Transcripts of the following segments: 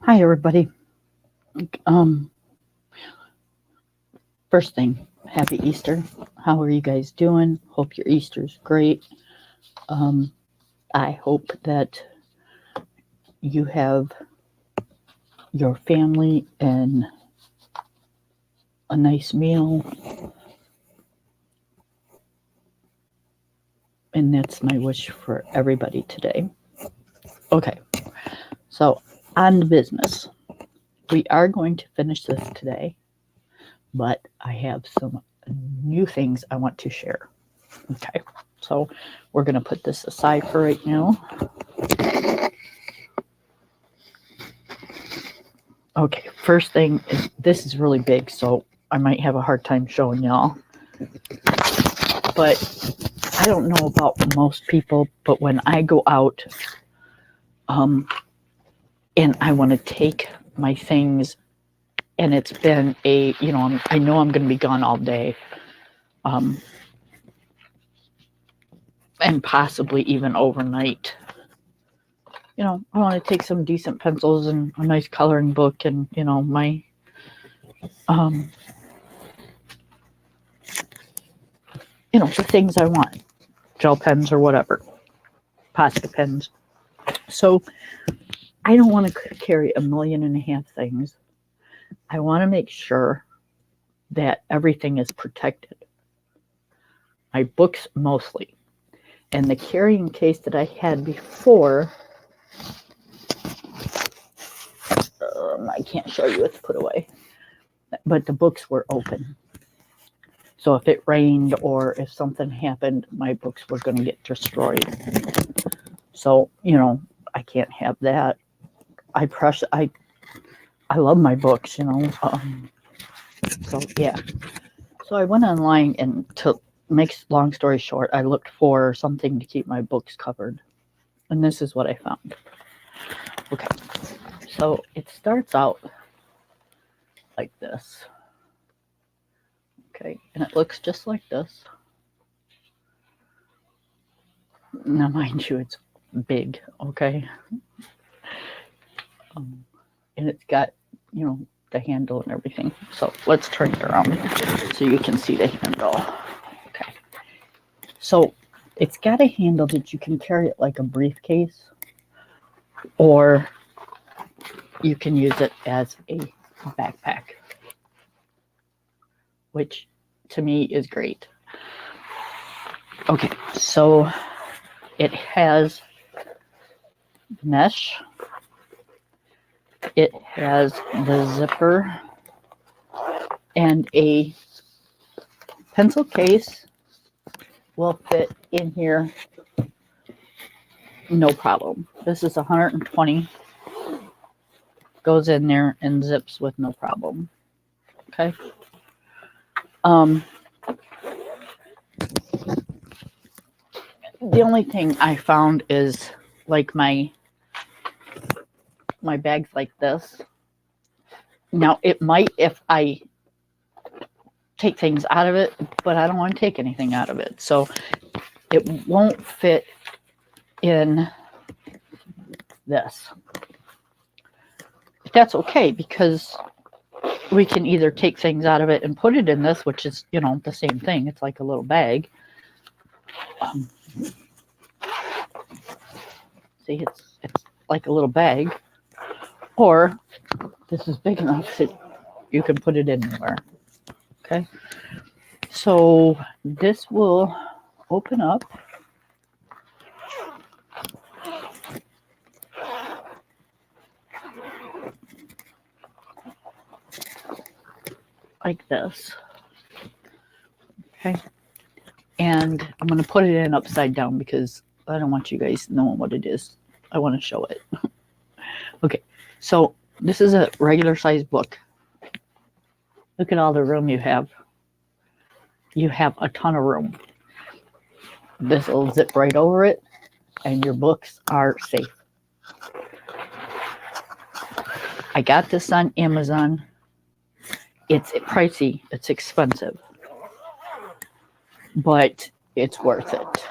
Hi, everybody. Um, First thing, happy Easter. How are you guys doing? Hope your Easter's great. Um, I hope that you have your family and a nice meal, and that's my wish for everybody today. Okay, so on the business, we are going to finish this today, but I have some new things I want to share. Okay, so we're going to put this aside for right now. Okay, first thing is this is really big, so I might have a hard time showing y'all. But I don't know about most people, but when I go out um, and I want to take my things, and it's been I know I'm going to be gone all day, um, and possibly even overnight. I want to take some decent pencils and a nice coloring book and, my um, the things I want, gel pens or whatever, Posca pens. So I don't want to carry 1.5 million things. I want to make sure that everything is protected. My books mostly. And the carrying case that I had before, I can't show you, it's put away, but the books were open. So if it rained or if something happened, my books were going to get destroyed. So, I can't have that. I love my books, so yeah. So I went online and to make long story short, I looked for something to keep my books covered. And this is what I found. Okay. So it starts out like this. Okay. And it looks just like this. Now, mind you, it's big. Okay. And it's got, the handle and everything. So let's turn it around so you can see the handle. Okay. So it's got a handle that you can carry it like a briefcase, or you can use it as a backpack, which to me is great. Okay, so it has mesh, it has the zipper, and a pencil case will fit in here no problem. This is 120, goes in there and zips with no problem. Okay. The only thing I found is like my bags like this. Now it might if I take things out of it, but I don't want to take anything out of it. So it won't fit in this. That's okay because we can either take things out of it and put it in this, which is, the same thing. It's like a little bag. See, it's like a little bag. Or this is big enough that you can put it anywhere. Okay. So this will open up. Like this. Okay. And I'm going to put it in upside down because I don't want you guys knowing what it is. I want to show it. Okay. So this is a regular size book. Look at all the room you have. You have a ton of room. This will zip right over it and your books are safe. I got this on Amazon. It's pricey. It's expensive. But it's worth it.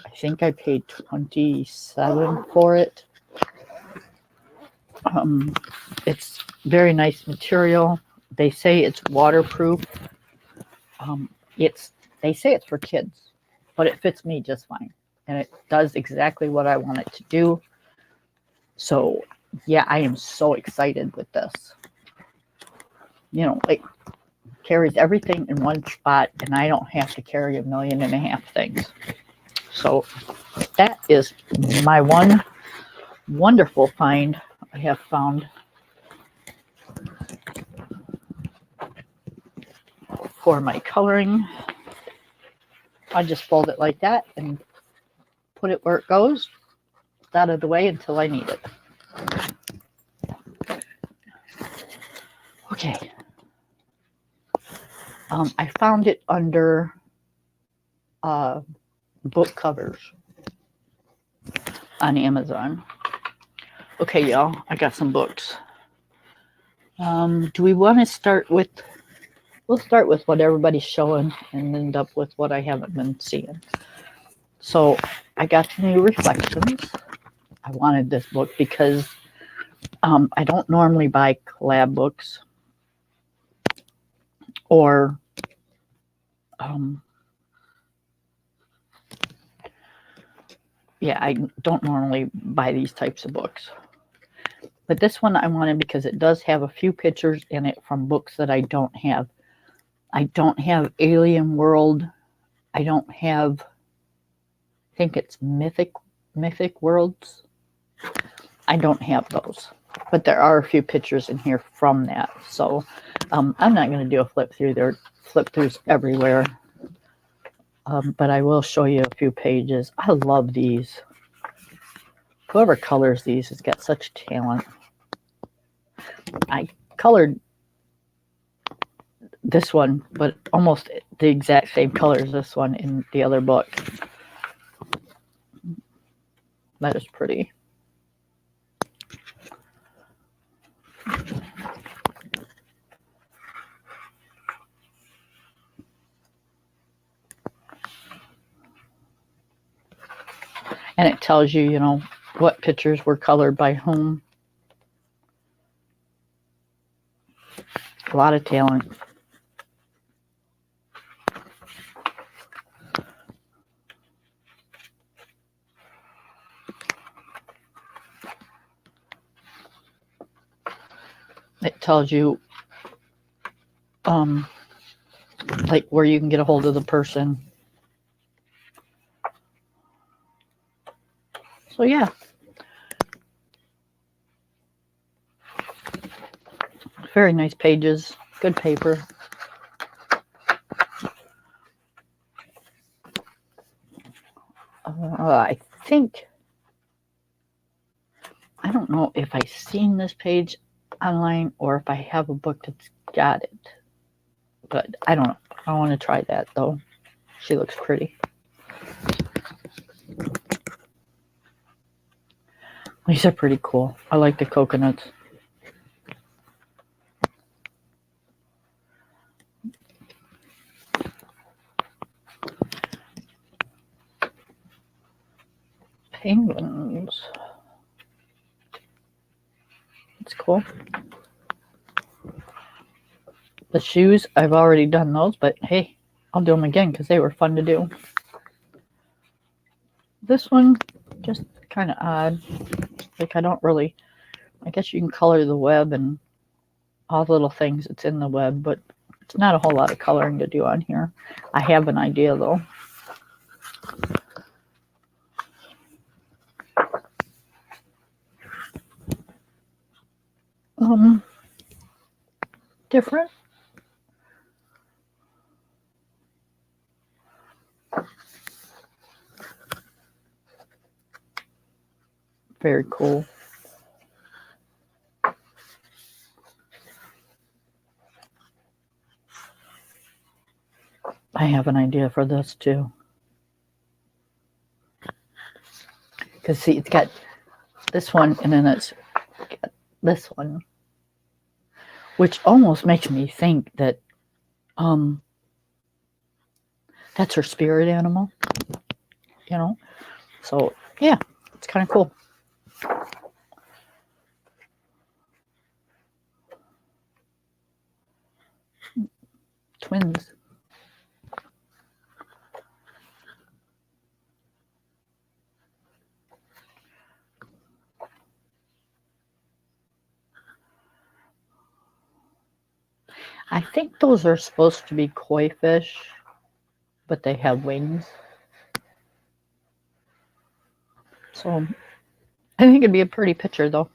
I think I paid $27 for it. It's very nice material. They say it's waterproof. They say it's for kids, but it fits me just fine, and it does exactly what I want it to do. So yeah, I am so excited with this. Like carries everything in one spot, and I don't have to carry 1.5 million things. So that is my one wonderful find I have found for my coloring. I just fold it like that and put it where it goes, out of the way until I need it. Okay. I found it under book covers on Amazon. Okay, y'all, I got some books. Do we want to start with, we'll start with what everybody's showing and end up with what I haven't been seeing. So I got the new Reflections. I wanted this book because I don't normally buy collab books or I don't normally buy these types of books. But this one I wanted because it does have a few pictures in it from books that I don't have. I don't have Alien World. I don't have, I think it's Mythic Worlds. I don't have those. But there are a few pictures in here from that. So I'm not going to do a flip through. There are flip throughs everywhere. But I will show you a few pages. I love these. Whoever colors these has got such talent. I colored this one, but almost the exact same color as this one in the other book. That is pretty. And it tells you, what pictures were colored by whom. A lot of talent. It tells you like where you can get a hold of the person. So yeah. Very nice pages. Good paper. I think, I don't know if I've seen this page online or if I have a book that's got it. But I don't know. I want to try that though. She looks pretty. These are pretty cool. I like the coconuts. Penguins. It's cool. The shoes, I've already done those, but hey, I'll do them again because they were fun to do. This one, just kind of odd. Like I guess you can color the web and all the little things that's in the web, but it's not a whole lot of coloring to do on here. I have an idea though. Different. Very cool. I have an idea for this too. Because see, it's got this one and then it's got this one. Which almost makes me think that that's her spirit animal. So yeah, it's kind of cool. Twins. I think those are supposed to be koi fish, but they have wings. So I think it'd be a pretty picture though.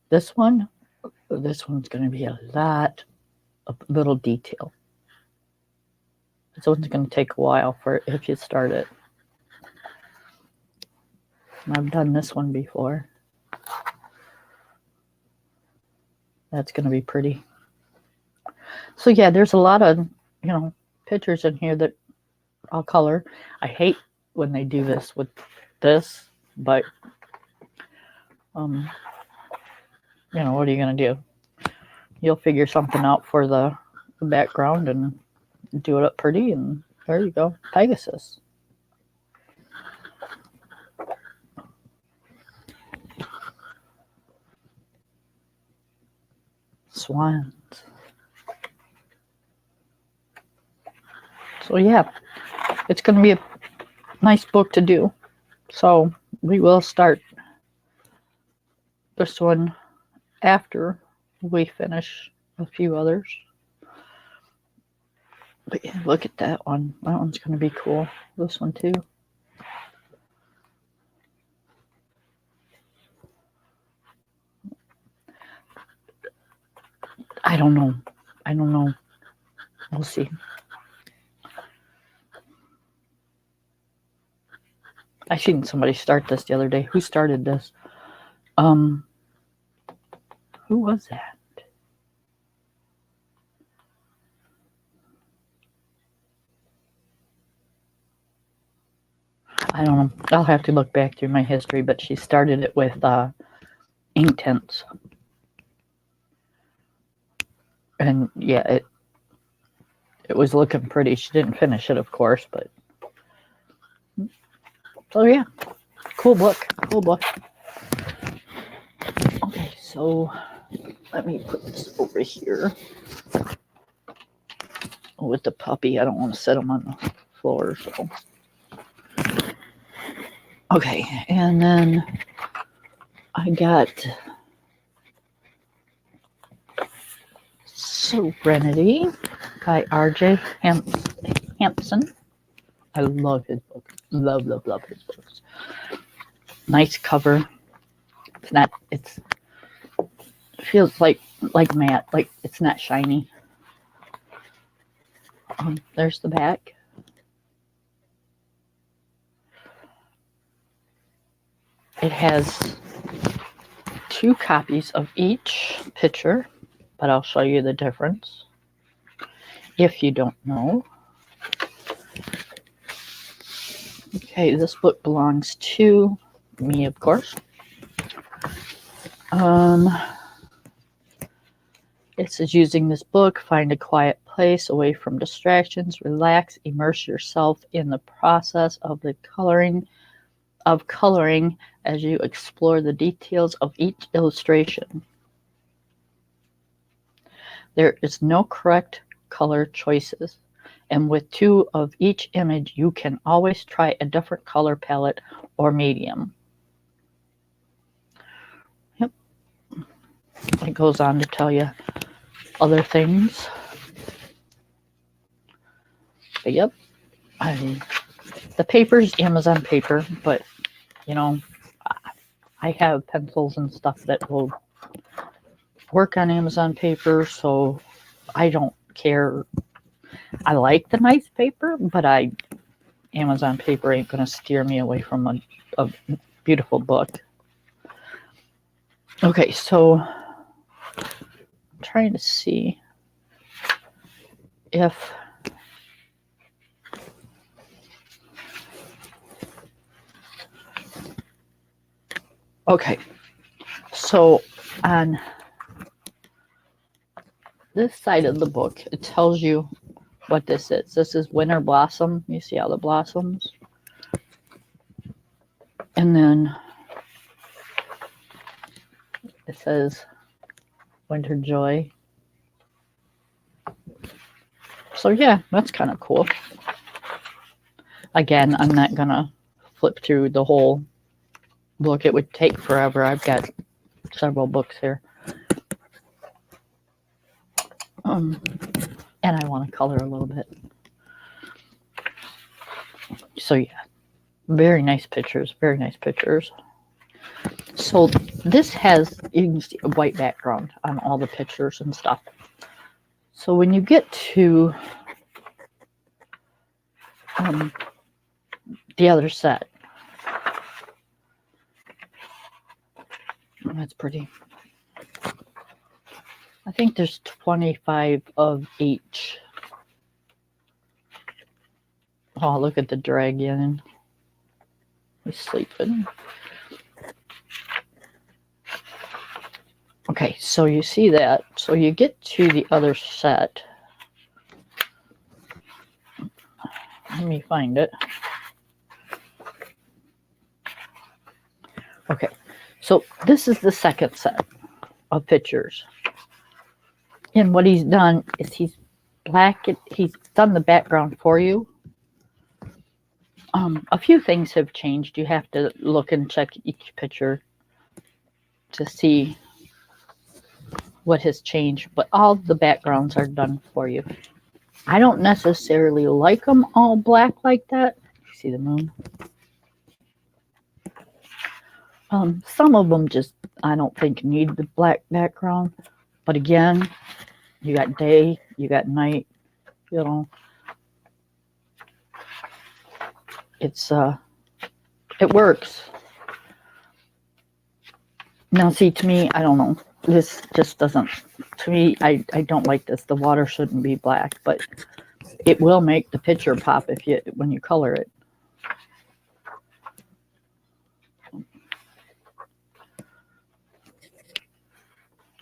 This one's going to be a lot of little detail. This one's going to take a while for if you start it. I've done this one before. That's going to be pretty. So yeah, there's a lot of, pictures in here that I'll color. I hate when they do this with this, but what are you going to do? You'll figure something out for the background and do it up pretty, and there you go. Pegasus. Swans. So yeah, it's going to be a nice book to do. So we will start this one after we finish a few others. But yeah, look at that one. That one's going to be cool. This one too. I don't know. We'll see. I seen somebody start this the other day. Who started this? Who was that? I don't know. I'll have to look back through my history, but she started it with ink tints. And yeah, it was looking pretty. She didn't finish it, of course, but so yeah, cool book. Okay, so let me put this over here with the puppy. I don't want to set him on the floor, so okay. And then I got Serenity by R.J. Hampson. I love his book. Love his books. Nice cover. It feels like matte, like it's not shiny. There's the back. It has 2 copies of each picture, but I'll show you the difference if you don't know. Okay, this book belongs to me, of course. It says, using this book, find a quiet place away from distractions, relax, immerse yourself in the process of coloring as you explore the details of each illustration. There is no correct color choices, and with 2 of each image, you can always try a different color palette or medium. Yep. It goes on to tell you other things. But yep. The paper's Amazon paper, but I have pencils and stuff that will work on Amazon paper, so I don't care. I like the nice paper, but Amazon paper ain't going to steer me away from a beautiful book. Okay, so I'm trying to see if okay, so on this side of the book, it tells you what this is. This is Winter Blossom. You see all the blossoms? And then it says Winter Joy. So yeah, that's kind of cool. Again, I'm not going to flip through the whole book. It would take forever. I've got several books here. And I want to color a little bit. So yeah, very nice pictures. Very nice pictures. So this has, you can see a white background on all the pictures and stuff. So when you get to the other set, that's pretty. I think there's 25 of each. Oh, look at the dragon. He's sleeping. Okay, so you see that. So you get to the other set. Let me find it. Okay, so this is the second set of pictures. And what he's done is he's done the background for you. A few things have changed. You have to look and check each picture to see what has changed, but all the backgrounds are done for you. I don't necessarily like them all black like that. You see the moon? Some of them just, I don't think, need the black background. But again, you got day, you got night, you know. It works. Now, see, to me, I don't know. This just doesn't, to me, I don't like this. The water shouldn't be black, but it will make the picture pop when you color it.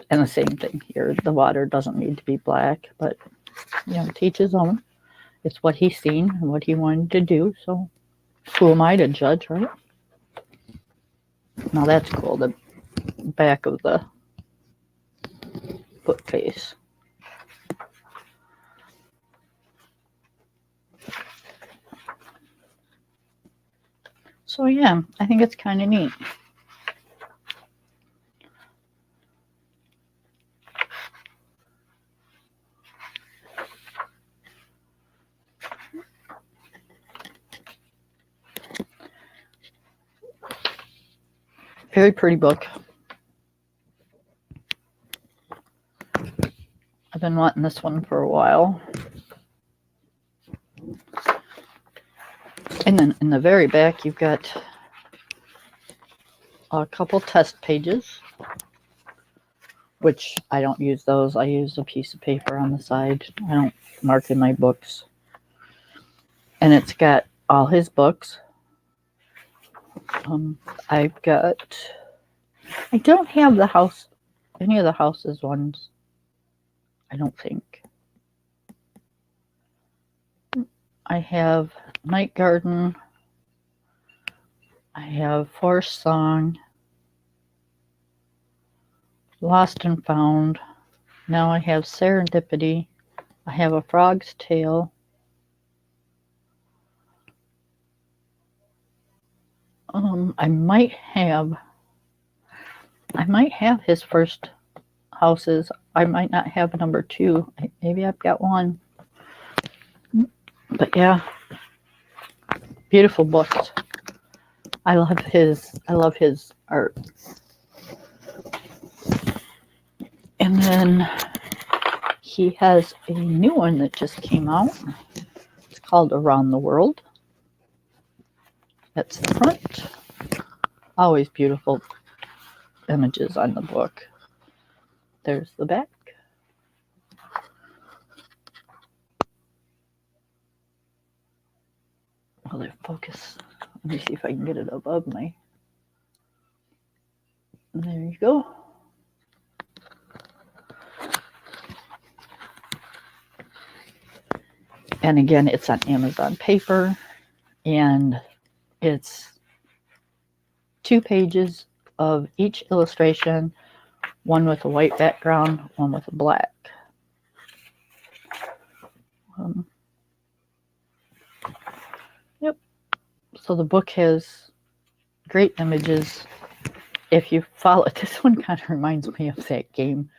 And the same thing here. The water doesn't need to be black, but, you know, to each his own. It's what he's seen and what he wanted to do, so who am I to judge, right? Now that's cool, the back of the bookcase. So yeah, I think it's kind of neat. Very pretty book. I've been wanting this one for a while. And then in the very back, you've got a couple test pages, which I don't use those. I use a piece of paper on the side. I don't mark in my books. And it's got all his books. I don't have any of the houses ones. I don't think. I have Night Garden. I have Forest Song. Lost and Found. Now I have Serendipity. I have A Frog's Tale. I might have his first houses. I might not have number 2. Maybe I've got one. But yeah, beautiful books. I love his art. And then he has a new one that just came out. It's called Around the World. That's the front. Always beautiful images on the book. There's the back. Will it focus? Let me see if I can get it above me. There you go. And again, it's on Amazon paper, and it's 2 pages of each illustration One with a white background, one with a black. Yep. So the book has great images. If you follow, this one kind of reminds me of that game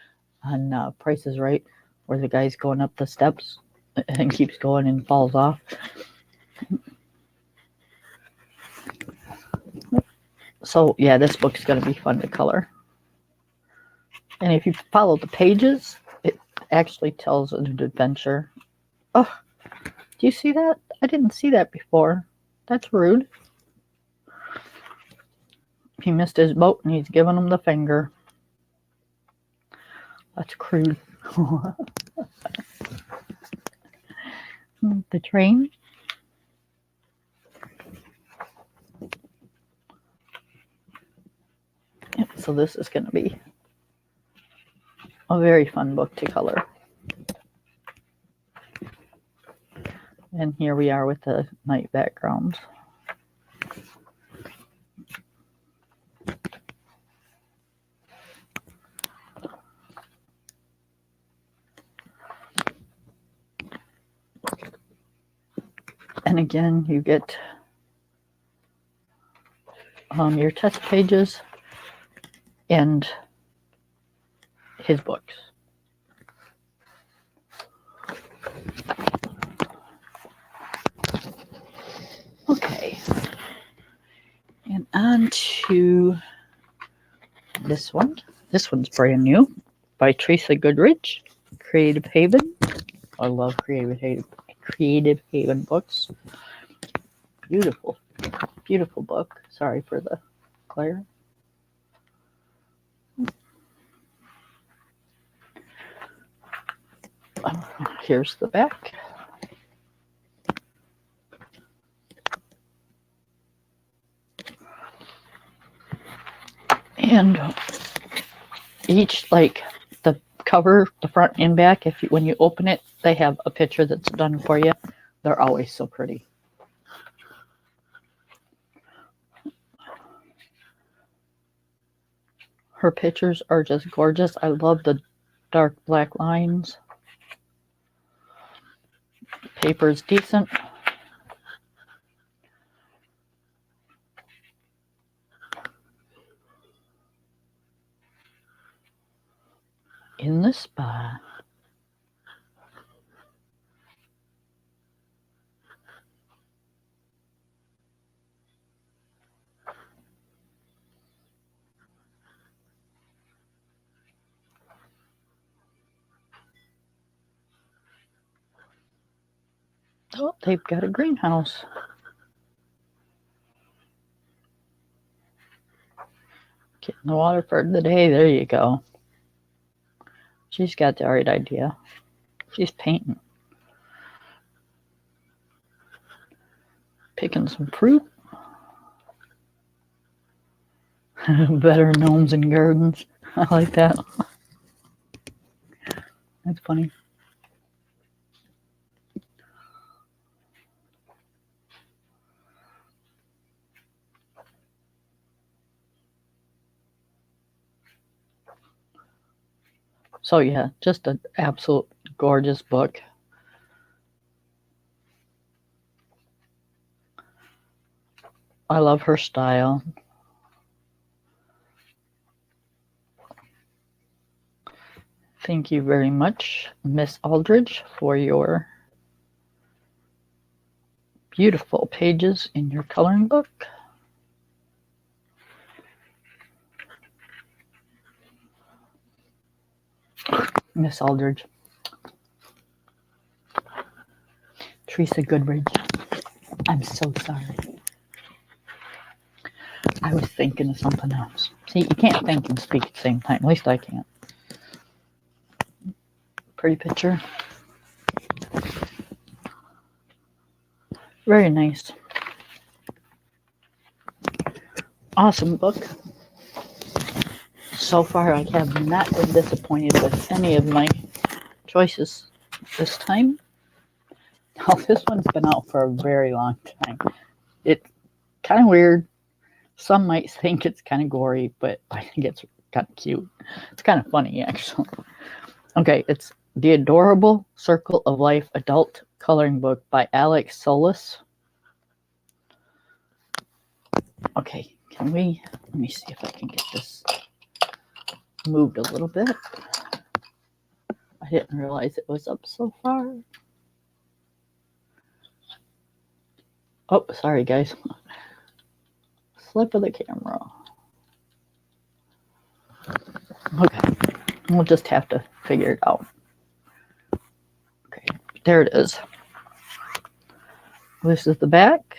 on Price is Right, where the guy's going up the steps and keeps going and falls off. So yeah, this book's going to be fun to color. And if you follow the pages, it actually tells an adventure. Oh, do you see that? I didn't see that before. That's rude. He missed his boat and he's giving him the finger. That's crude. The train. Yep, so this is going to be a very fun book to color. And here we are with the night backgrounds. And again, you get your test pages and his books. Okay, and on to this one. This one's brand new by Teresa Goodrich, Creative Haven. I love Creative Haven books. Beautiful, beautiful book. Sorry for the glare. Here's the back. And each, like the cover, the front and back, when you open it, they have a picture that's done for you. They're always so pretty. Her pictures are just gorgeous. I love the dark black lines. The paper's decent. In the spa. Oh, they've got a greenhouse. Getting the water for the day. There you go. She's got the right idea. She's painting. Picking some fruit. Better gnomes and gardens. I like that. That's funny. So yeah, just an absolute gorgeous book. I love her style. Thank you very much, Miss Aldridge, for your beautiful pages in your coloring book. Miss Aldridge. Teresa Goodrich. I'm so sorry. I was thinking of something else. See, you can't think and speak at the same time. At least I can't. Pretty picture. Very nice. Awesome book. So far, I have not been disappointed with any of my choices this time. Now, this one's been out for a very long time. It's kind of weird. Some might think it's kind of gory, but I think it's kind of cute. It's kind of funny, actually. Okay, it's The Adorable Circle of Life Adult Coloring Book by Alex Solis. Okay, let me see if I can get this moved a little bit. I didn't realize it was up so far. Oh, sorry guys. Slip of the camera. Okay, we'll just have to figure it out. Okay, there it is. This is the back.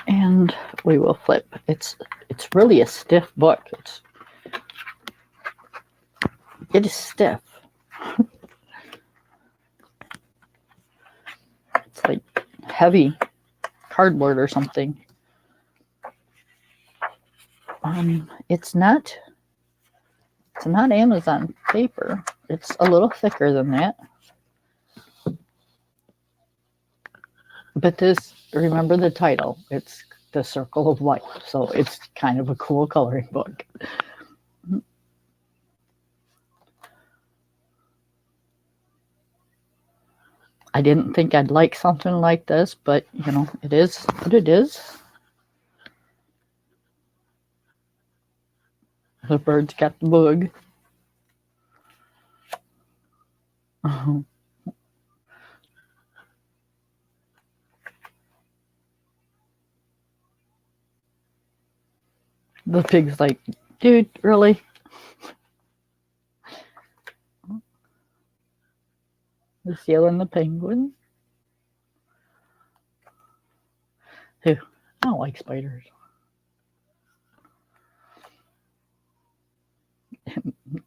And we will flip. It's really a stiff book. It is stiff. It's like heavy cardboard or something. It's not Amazon paper. It's a little thicker than that. But this, remember the title, it's The Circle of Life. So it's kind of a cool coloring book. I didn't think I'd like something like this, but you know, it is what it is. The bird's got the bug. The pig's like, dude, really? The seal and the penguin. Ew, I don't like spiders.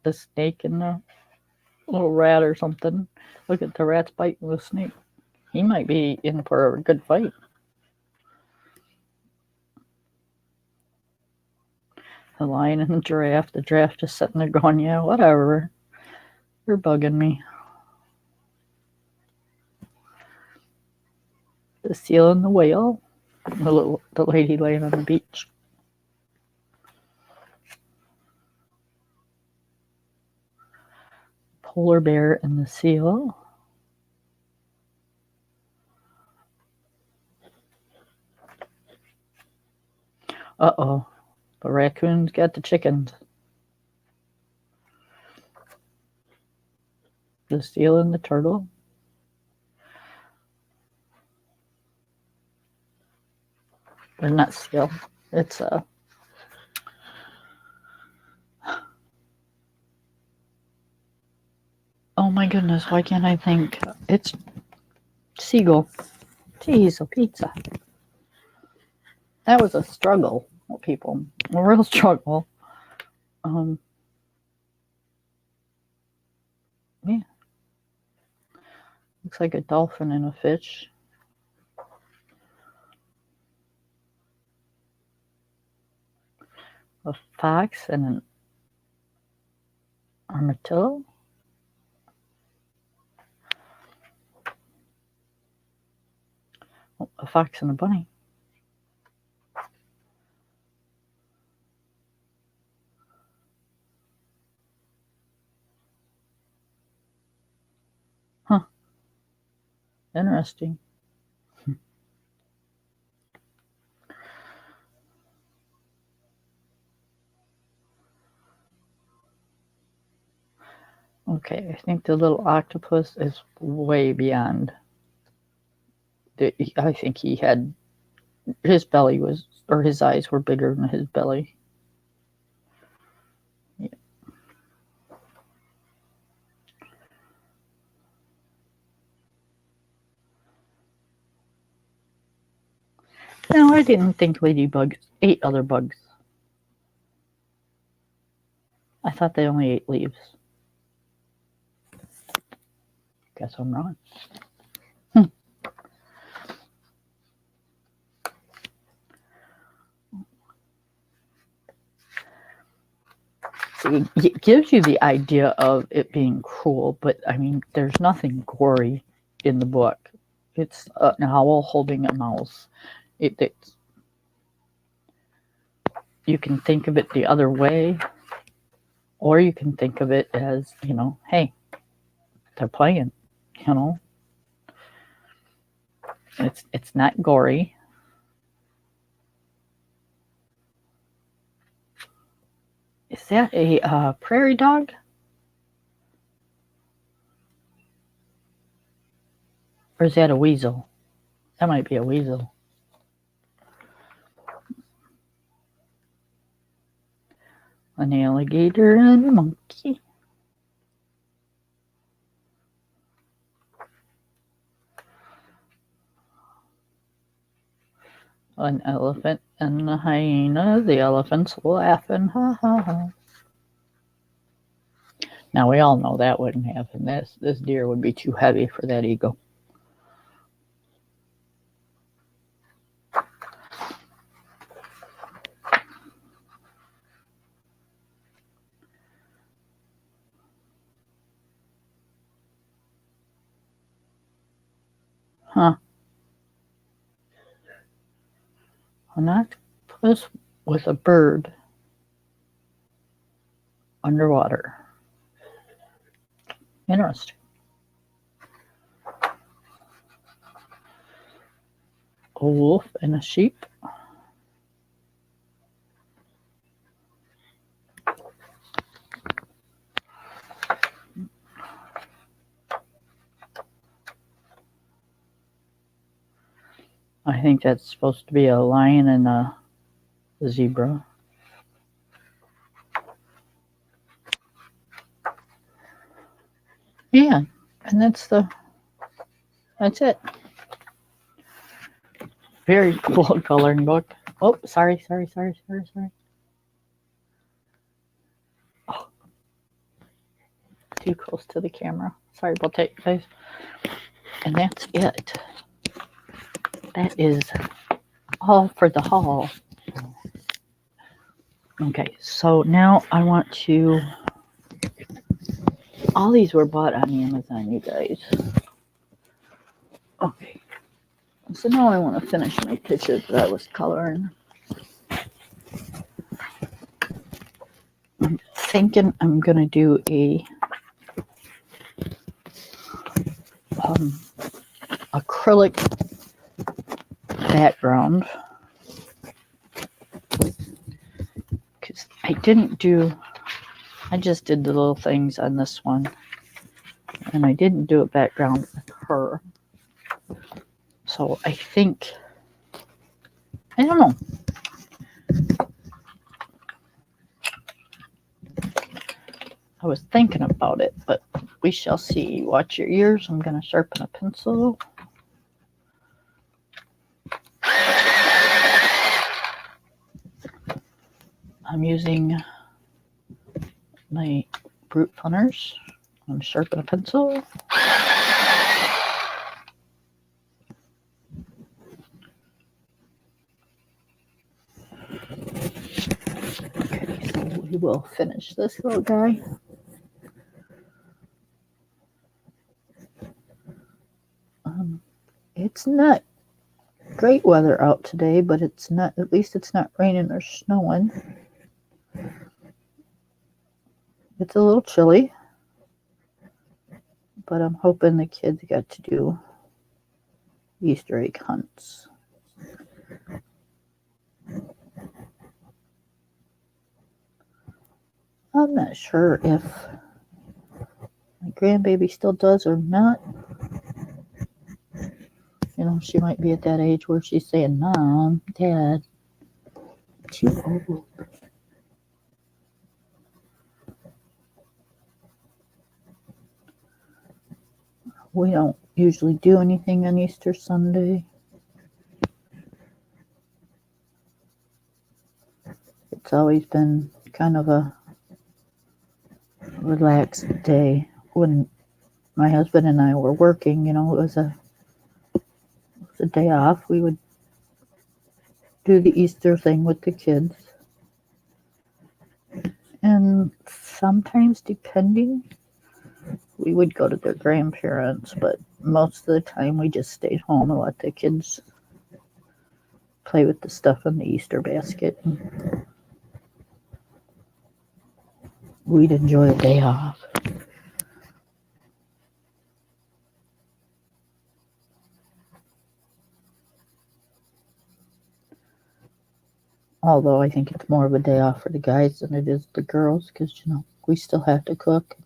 The snake and the little rat or something. Look at the rat's biting the snake. He might be in for a good fight. The lion and the giraffe. The giraffe just sitting there going, yeah, whatever. You're bugging me. The seal and the whale. The lady laying on the beach. Polar bear and the seal. Uh-oh. The raccoon's got the chickens. The seal and the turtle. Or not seal. It's a... Oh my goodness, why can't I think? It's seagull. Jeez, a pizza. That was a struggle, people. A real struggle. Yeah. Looks like a dolphin and a fish. A fox and an armadillo. Oh, a fox and a bunny. Huh. Interesting. Okay, I think the little octopus is way beyond. I think he had, his belly was, or his eyes were bigger than his belly. Yeah. No, I didn't think ladybugs ate other bugs. I thought they only ate leaves. Guess I'm wrong. It gives you the idea of it being cruel, but I mean, there's nothing gory in the book. It's an owl holding a mouse. It's, you can think of it the other way, or you can think of it as, hey, they're playing, you know. It's not gory. Is that a prairie dog? Or is that a weasel? That might be a weasel. An alligator and a monkey. An elephant and a hyena. The elephant's laughing. Ha ha ha. Now we all know that wouldn't happen. This deer would be too heavy for that eagle. Huh. An octopus with a bird underwater. Interesting. A wolf and a sheep. I think that's supposed to be a lion and a zebra. Yeah, and that's it. Very cool coloring book. Oh, sorry. Oh, too close to the camera. Sorry about that, guys. And that's it. That is all for the haul. Okay, so now I want to... All these were bought on Amazon, you guys. Okay. So now I want to finish my pictures that I was coloring. I'm thinking I'm going to do a acrylic background. Because I just did the little things on this one. And I didn't do a background with her. So I think, I don't know. I was thinking about it, but we shall see. Watch your ears. I'm going to sharpen a pencil. I'm using my brute punners. I'm sharpening a pencil. Okay, so we will finish this little guy. It's not great weather out today, but it's not, at least it's not raining or snowing. It's a little chilly, but I'm hoping the kids got to do Easter egg hunts. I'm not sure if my grandbaby still does or not. You know, she might be at that age where she's saying, Mom, Dad, too old. We don't usually do anything on Easter Sunday. It's always been kind of a relaxed day. When my husband and I were working, it was a day off. We would do the Easter thing with the kids. And sometimes, depending, we would go to their grandparents, but most of the time we just stayed home and let the kids play with the stuff in the Easter basket. We'd enjoy a day off. Although I think it's more of a day off for the guys than it is the girls, because, we still have to cook,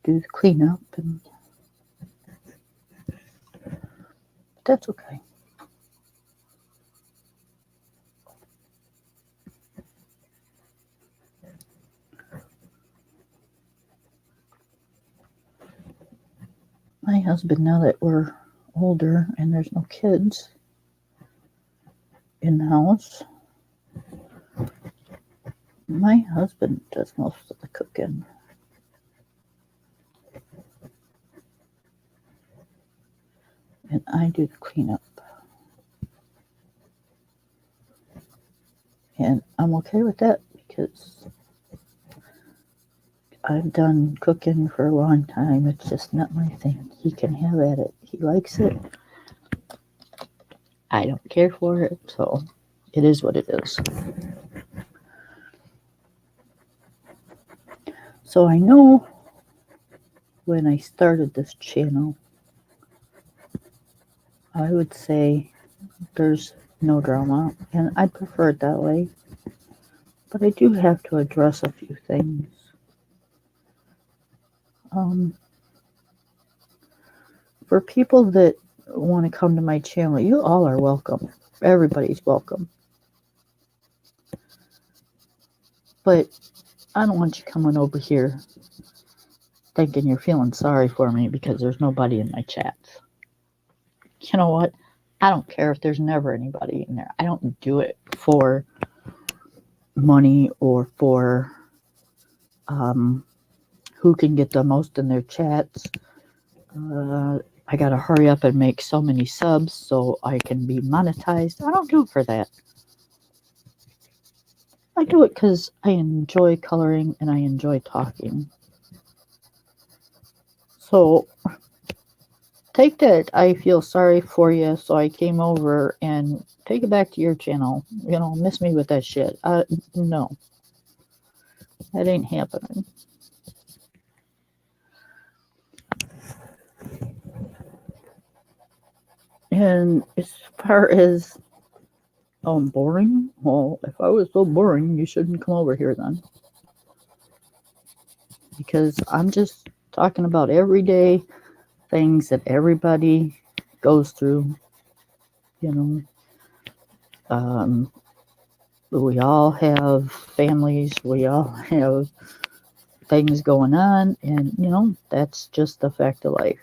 do the cleanup, and that's okay. My husband, now that we're older and there's no kids in the house, my husband does most of the cooking. And I do the cleanup. And I'm okay with that because I've done cooking for a long time. It's just not my thing. He can have at it. He likes it. I don't care for it, so it is what it is. So I know when I started this channel, I would say there's no drama, and I prefer it that way. But I do have to address a few things. For people that want to come to my channel, you all are welcome. Everybody's welcome. But I don't want you coming over here thinking you're feeling sorry for me because there's nobody in my chats. You know what? I don't care if there's never anybody in there. I don't do it for money or for who can get the most in their chats. I gotta hurry up and make so many subs so I can be monetized. I don't do it for that. I do it because I enjoy coloring and I enjoy talking. So take that I feel sorry for you, so I came over, and take it back to your channel. Miss me with that shit. No. That ain't happening. And as far as I'm boring, well, if I was so boring, you shouldn't come over here then. Because I'm just talking about everyday things that everybody goes through. We all have families, we all have things going on, and that's just the fact of life.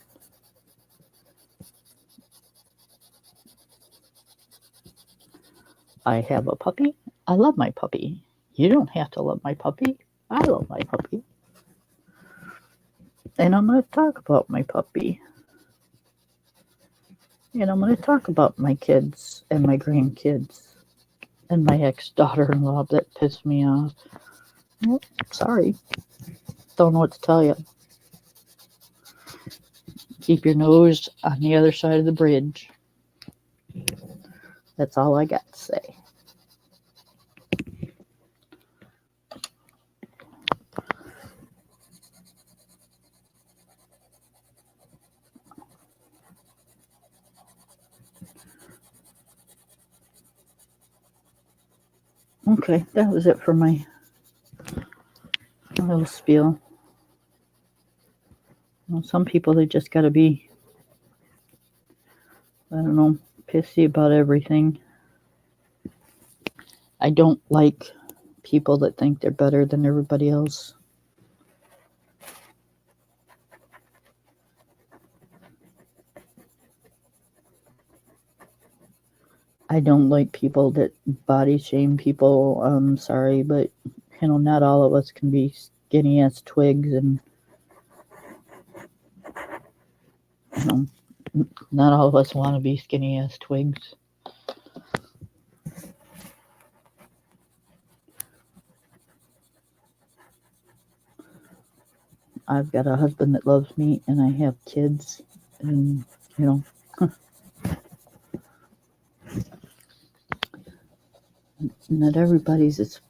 I have a puppy. I love my puppy. You don't have to love my puppy. I love my puppy. And I'm going to talk about my puppy. And I'm going to talk about my kids and my grandkids and my ex-daughter-in-law that pissed me off. Well, sorry. Don't know what to tell you. Keep your nose on the other side of the bridge. That's all I got to say. Okay, that was it for my little spiel. Some people, they just got to be, I don't know, pissy about everything. I don't like people that think they're better than everybody else. I don't like people that body shame people. I'm sorry, but not all of us can be skinny ass twigs, and not all of us want to be skinny ass twigs. I've got a husband that loves me, and I have kids, and not everybody's as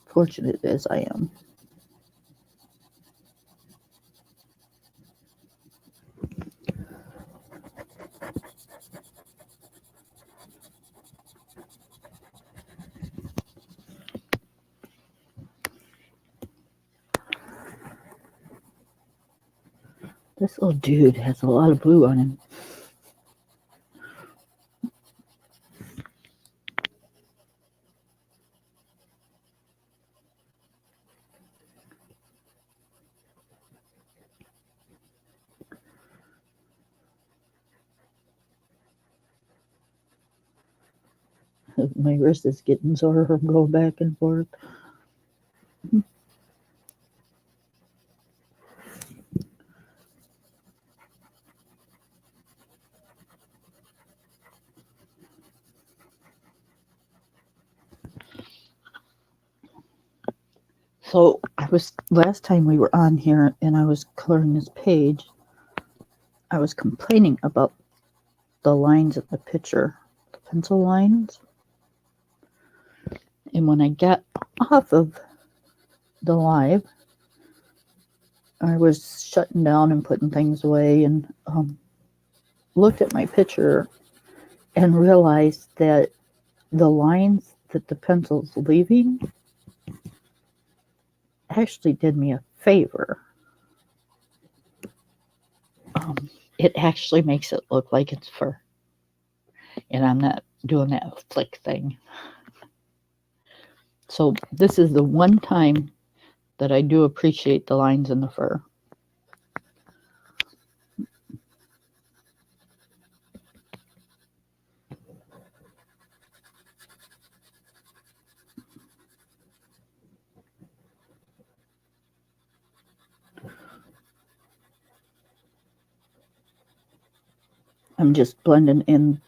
fortunate as I am. This little dude has a lot of blue on him. My wrist is getting sore from going back and forth. So last time we were on here and I was coloring this page, I was complaining about the lines of the picture, the pencil lines. And when I got off of the live, I was shutting down and putting things away and looked at my picture and realized that the lines that the pencil's leaving actually did me a favor. It actually makes it look like it's fur. And I'm not doing that flick thing. So this is the one time that I do appreciate the lines in the fur. I'm just blending in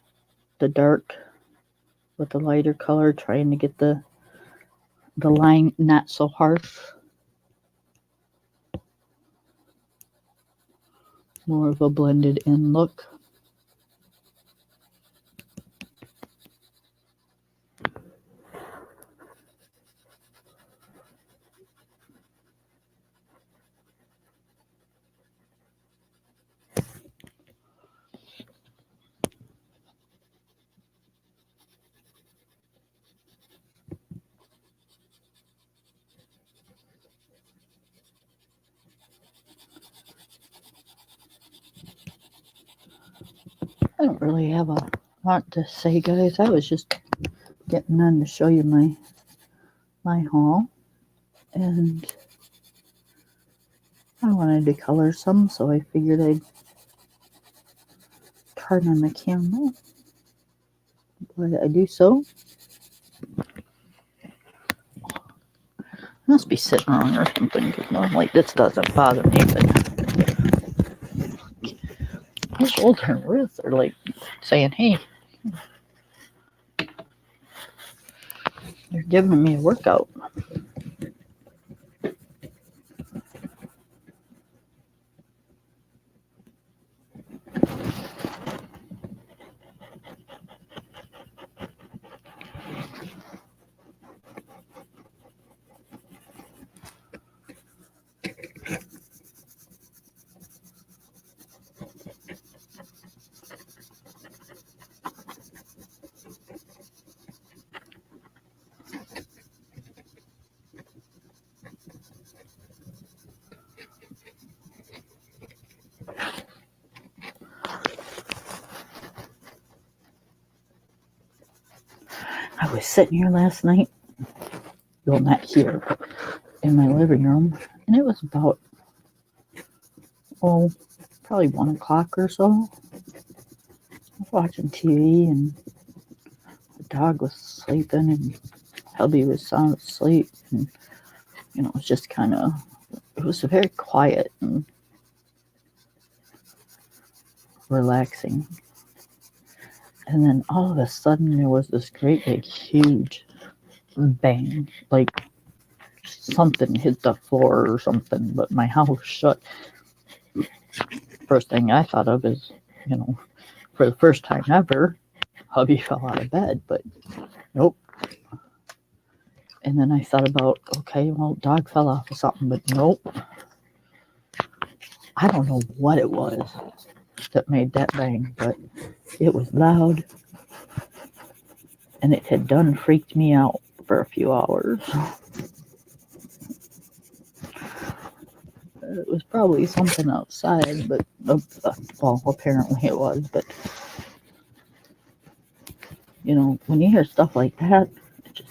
the dark with the lighter color, trying to get the line not so harsh. More of a blended in look. I don't really have a lot to say, guys. I was just getting on to show you my haul, and I wanted to color some, so I figured I'd card on the camera. Why I do so? Must be sitting wrong or something, because normally this doesn't bother me, but my shoulder and wrists are like saying, hey, you're giving me a workout. I was sitting here last night, well, not here, but in my living room, and it was about, probably 1 o'clock or so. I was watching TV, and the dog was sleeping, and hubby was sound asleep, and, it was just it was very quiet and relaxing. And then all of a sudden, there was this great big huge bang, like something hit the floor or something, but my house shut. First thing I thought of is, for the first time ever, hubby fell out of bed, but nope. And then I thought about, okay, well, dog fell off of something, but nope. I don't know what it was that made that bang, but it was loud, and it had done freaked me out for a few hours. It was probably something outside, but well, apparently it was. But when you hear stuff like that, it just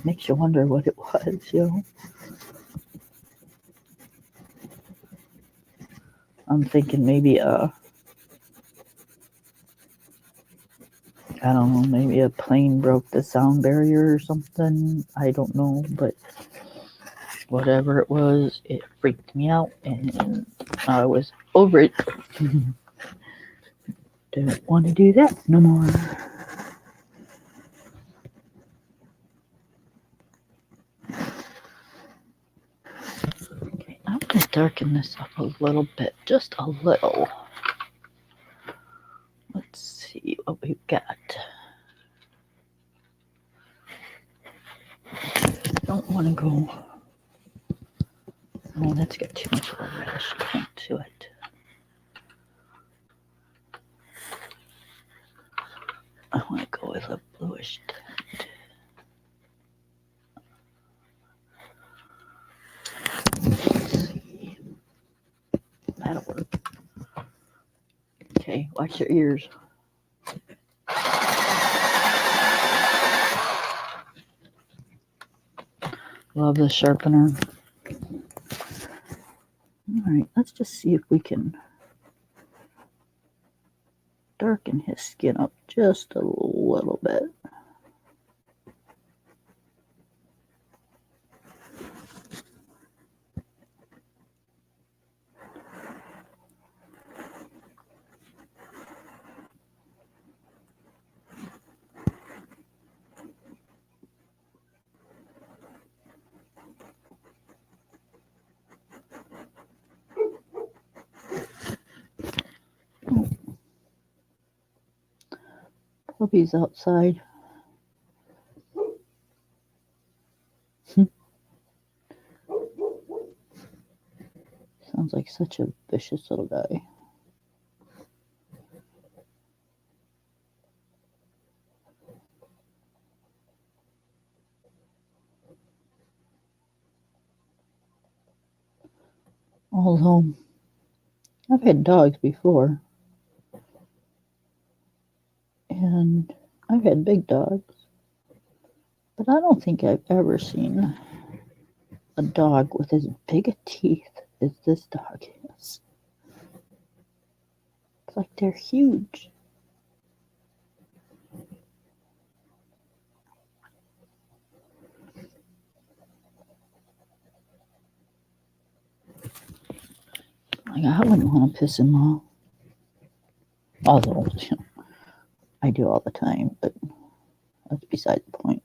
makes you wonder what it was. I'm thinking maybe I don't know, maybe a plane broke the sound barrier or something. I don't know, but whatever it was, it freaked me out, and I was over it. Don't want to do that no more. Okay, I'm going to darken this up a little bit, just a little. Let's see what we've got. Don't want to go. Oh, that's got too much of a reddish tint to it. I want to go with a bluish tint. Let's see. That'll work. Okay, watch your ears. Love the sharpener. Alright, let's just see if we can darken his skin up just a little bit. Puppy's outside. Sounds like such a vicious little guy. Although, I've had dogs before, and I've had big dogs, but I don't think I've ever seen a dog with as big a teeth as this dog is. It's like they're huge. Like, I wouldn't want to piss him off. Although, I do all the time, but that's beside the point.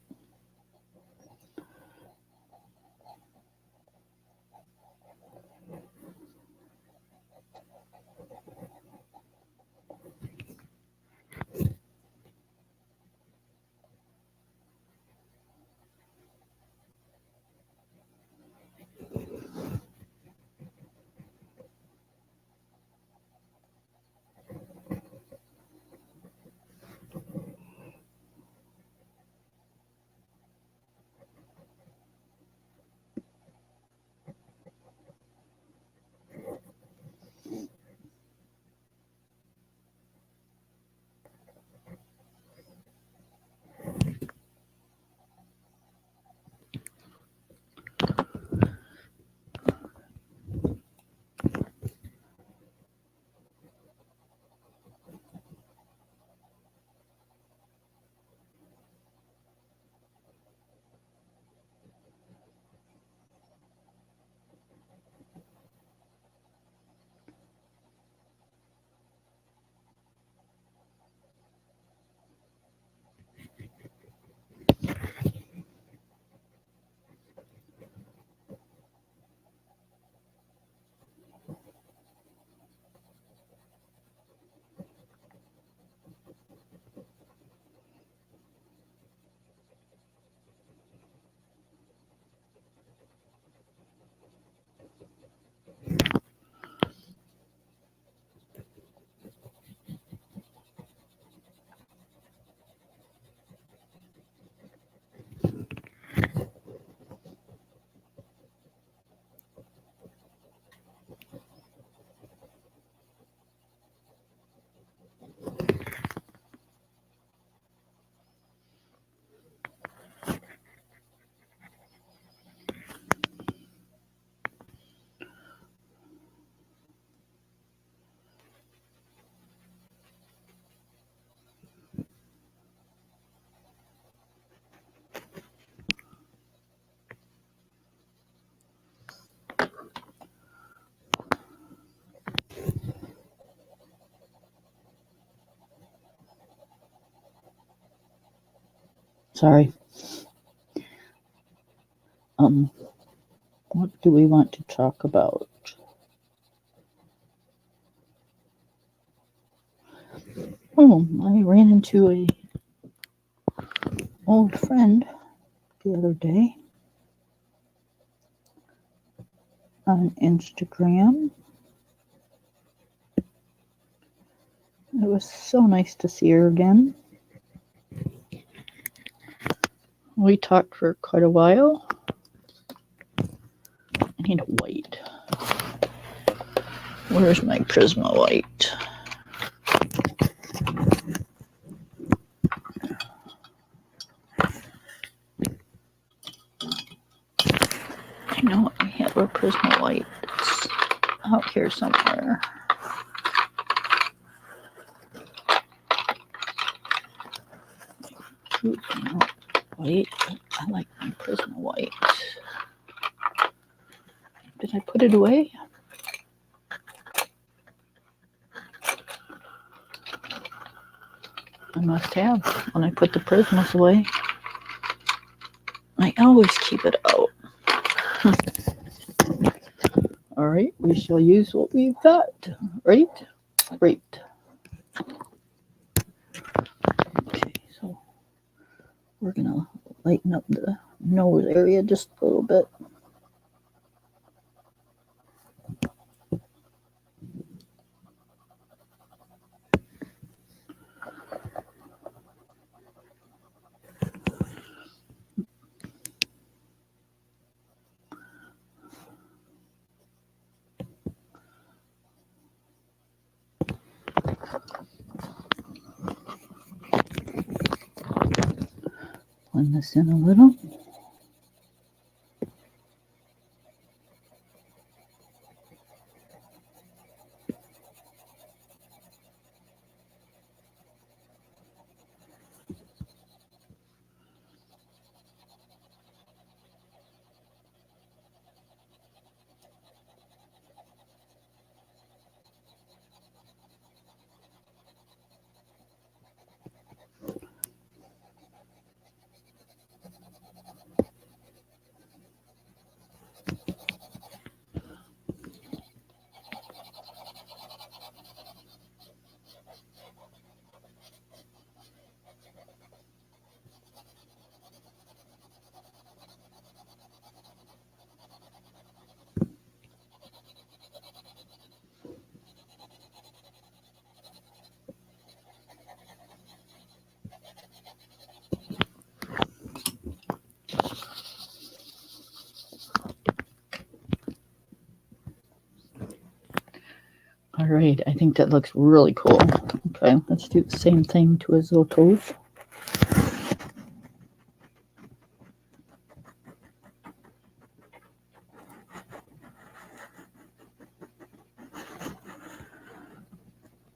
Sorry. What do we want to talk about? Oh, I ran into a old friend the other day on Instagram. It was so nice to see her again. We talked for quite a while. I need a white. Where's my Prisma white? I know I have a Prisma white. It's out here somewhere. White. I like my Prisma white. Did I put it away? I must have when I put the Prismas away. I always keep it out. All right, we shall use what we've got. Right? Right. Okay, so we're going to lighten up the nose area just a little bit. Blend this in a little. All right, I think that looks really cool. Okay, let's do the same thing to his little toes.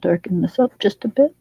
Darken this up just a bit.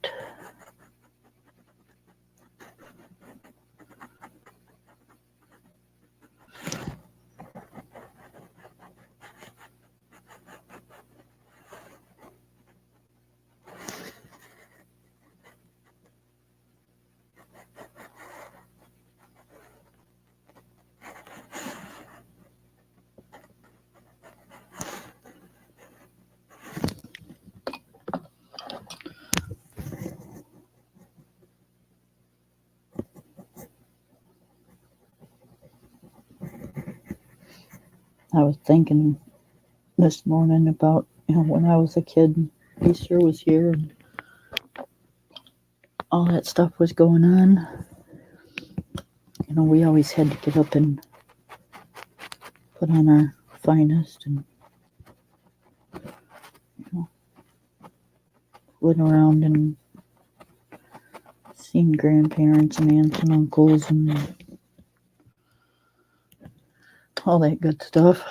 I was thinking this morning about, when I was a kid, Easter was here and all that stuff was going on. We always had to get up and put on our finest and went around and seen grandparents and aunts and uncles and all that good stuff.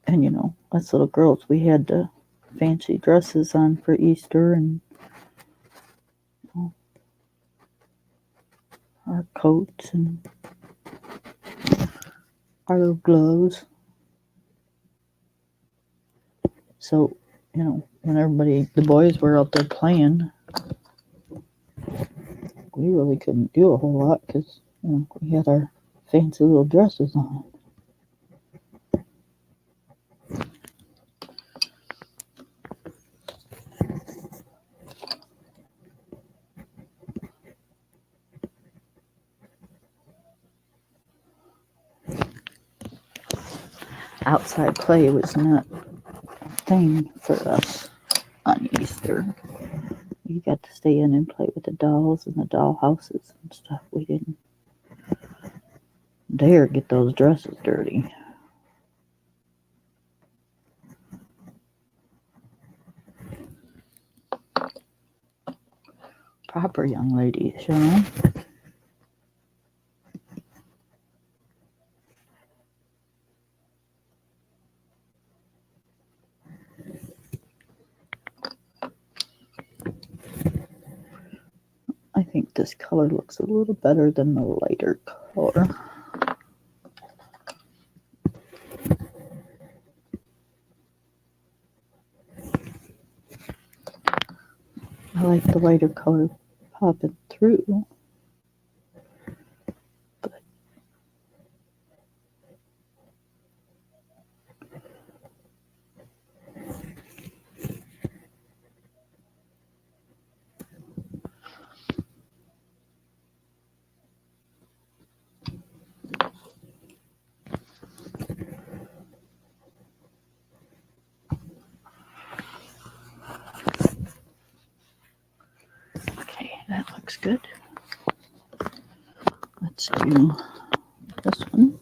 And us little girls, we had the fancy dresses on for Easter and our coats and our little gloves. So when the boys were out there playing, we really couldn't do a whole lot because we had our fancy little dresses on. Outside play was not a thing for us on Easter. You got to stay in and play with the dolls and the doll houses and stuff. We didn't dare get those dresses dirty. Proper young ladies, I think this color looks a little better than the lighter color. I like the lighter color popping through. But okay, that looks good. Let's do this one.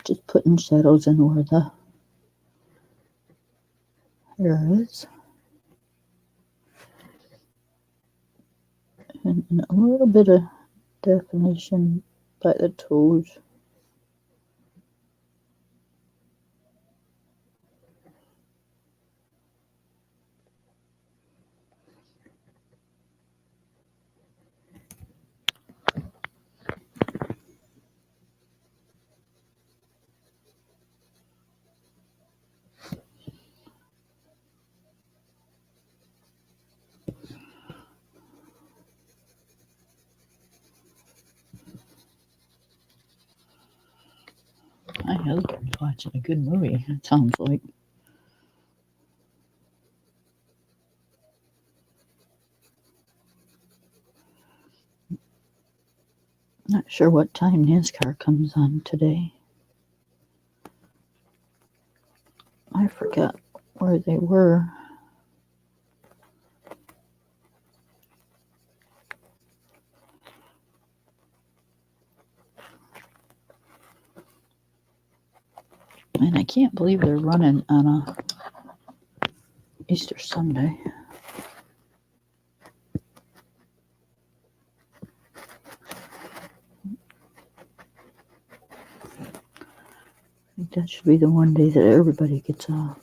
Just putting shadows in where the hair is. And a little bit of definition by the toes. My husband's watching a good movie, it sounds like. Not sure what time NASCAR comes on today. I forgot where they were. And I can't believe they're running on a Easter Sunday. I think that should be the one day that everybody gets off.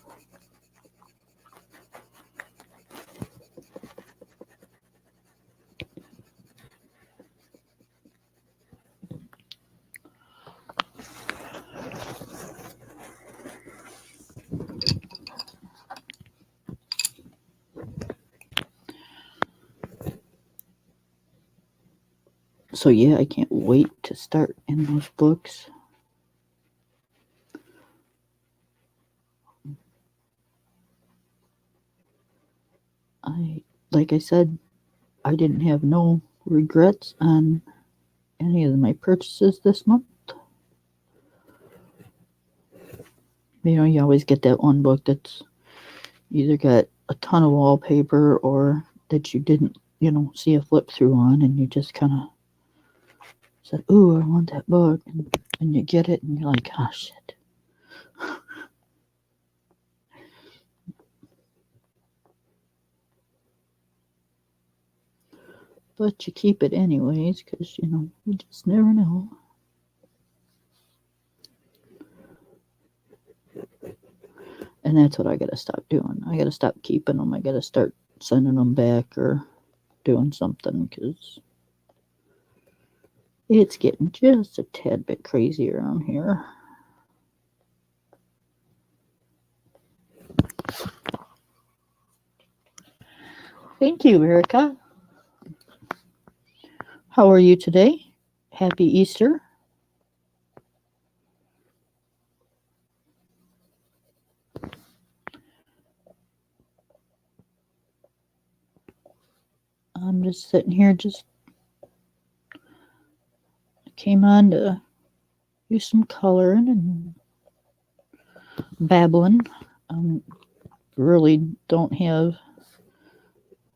So yeah, I can't wait to start in those books. Like I said, I didn't have no regrets on any of my purchases this month. You always get that one book that's either got a ton of wallpaper or that you didn't, see a flip through on, and you just kind of said, "Ooh, I want that book," and you get it, and you're like, "Oh shit." But you keep it anyways, because you just never know. And that's what I gotta stop doing. I gotta stop keeping them. I gotta start sending them back or doing something because it's getting just a tad bit crazy around here. Thank you, Erica. How are you today? Happy Easter. I'm just sitting here, just came on to do some coloring and babbling. Really don't have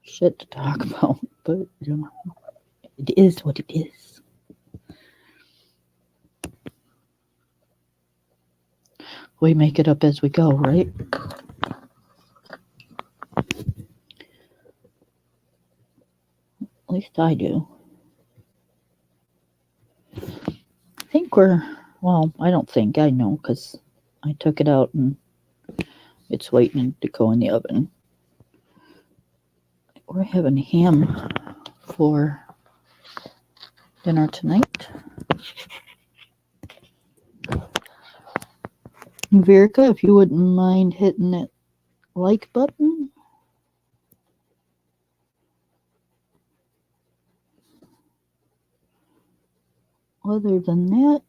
shit to talk about, but you know, it is what it is. We make it up as we go, right? At least I do. I think well, I don't think, I know, because I took it out and it's waiting to go in the oven. We're having ham for dinner tonight. Verica, if you wouldn't mind hitting that like button. Other than that,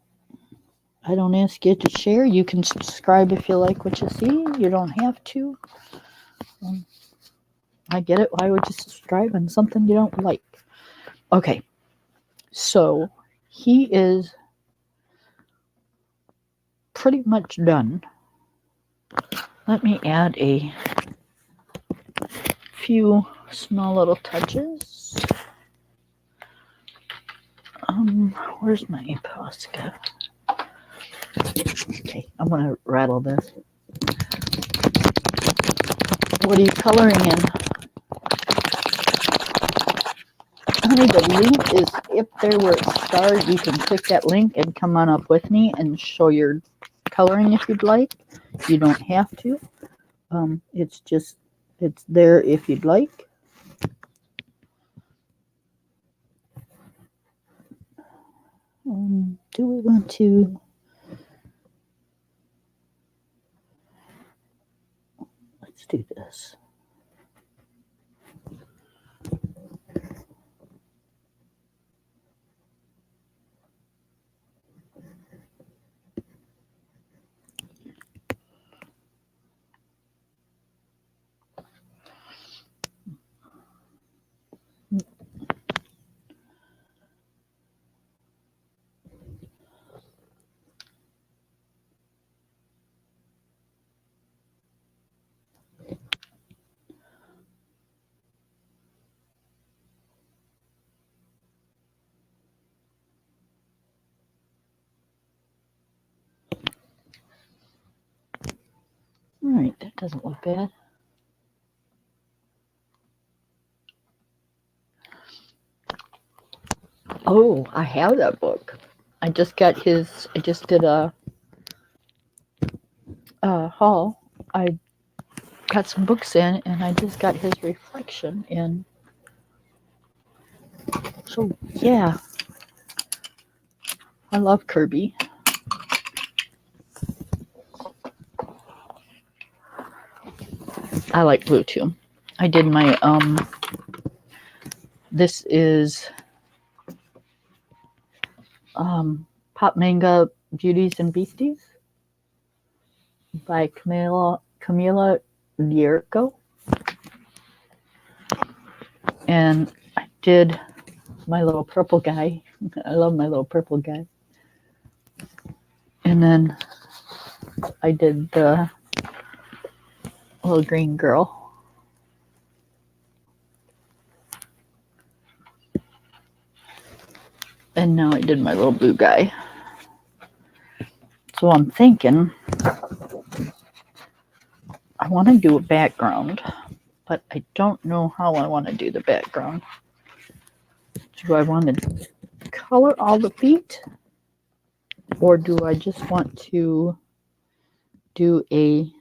I don't ask you to share. You can subscribe if you like what you see. You don't have to. I get it. Why would you subscribe on something you don't like? Okay. So he is pretty much done. Let me add a few small little touches. Where's my Posca? Okay, I'm gonna rattle this. What are you coloring in? Honey, the link is up there where it starts. You can click that link and come on up with me and show your coloring if you'd like. You don't have to. It's there if you'd like. Do we want to? Let's do this. All right, that doesn't look bad. Oh, I have that book. I just did a haul. I got some books in, and I just got his reflection in. So, yeah. I love Kirby. I like blue too. I did my this is Pop Manga Beauties and Beasties by Camila Lierko. And I did my little purple guy. I love my little purple guy. And then I did the little green girl. And now I did my little blue guy. So I'm thinking I want to do a background, but I don't know how I want to do the background. Do I want to color all the feet? Or do I just want to do a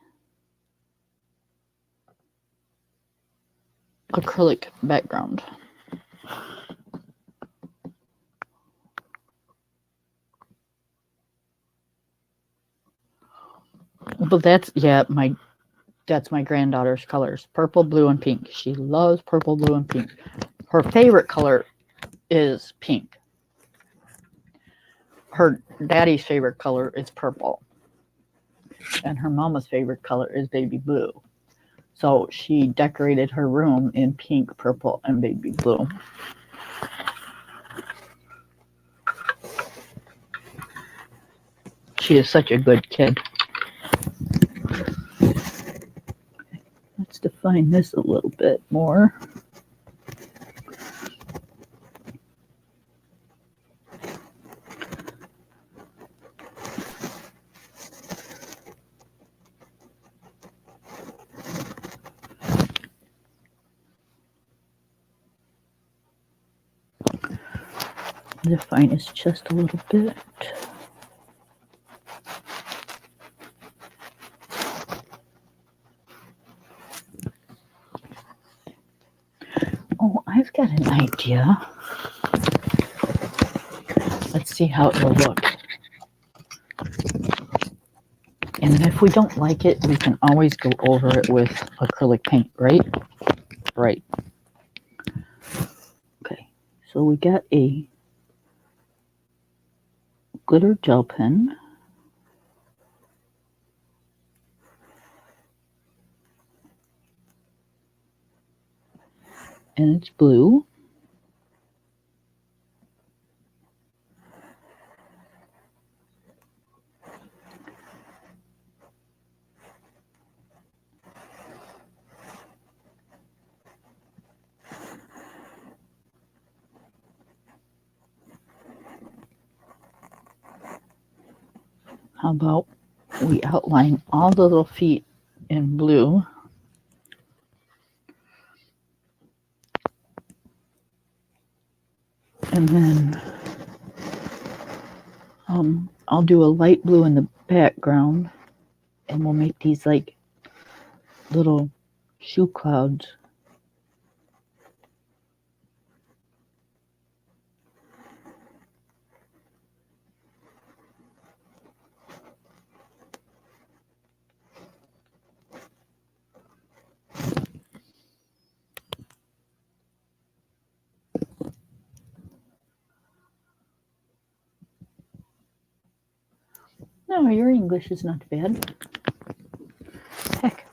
acrylic background? But that's my granddaughter's colors. Purple, blue, and pink. She loves purple, blue, and pink. Her favorite color is pink. Her daddy's favorite color is purple. And her mama's favorite color is baby blue. So she decorated her room in pink, purple, and baby blue. She is such a good kid. Let's define this a little bit more. Define his chest a little bit. Oh, I've got an idea. Let's see how it'll look. And if we don't like it, we can always go over it with acrylic paint, right? Right. Okay, so we got a glitter gel pen. And it's blue. How about we outline all the little feet in blue. And then I'll do a light blue in the background, and we'll make these like little shoe clouds. No, your English is not bad. Heck,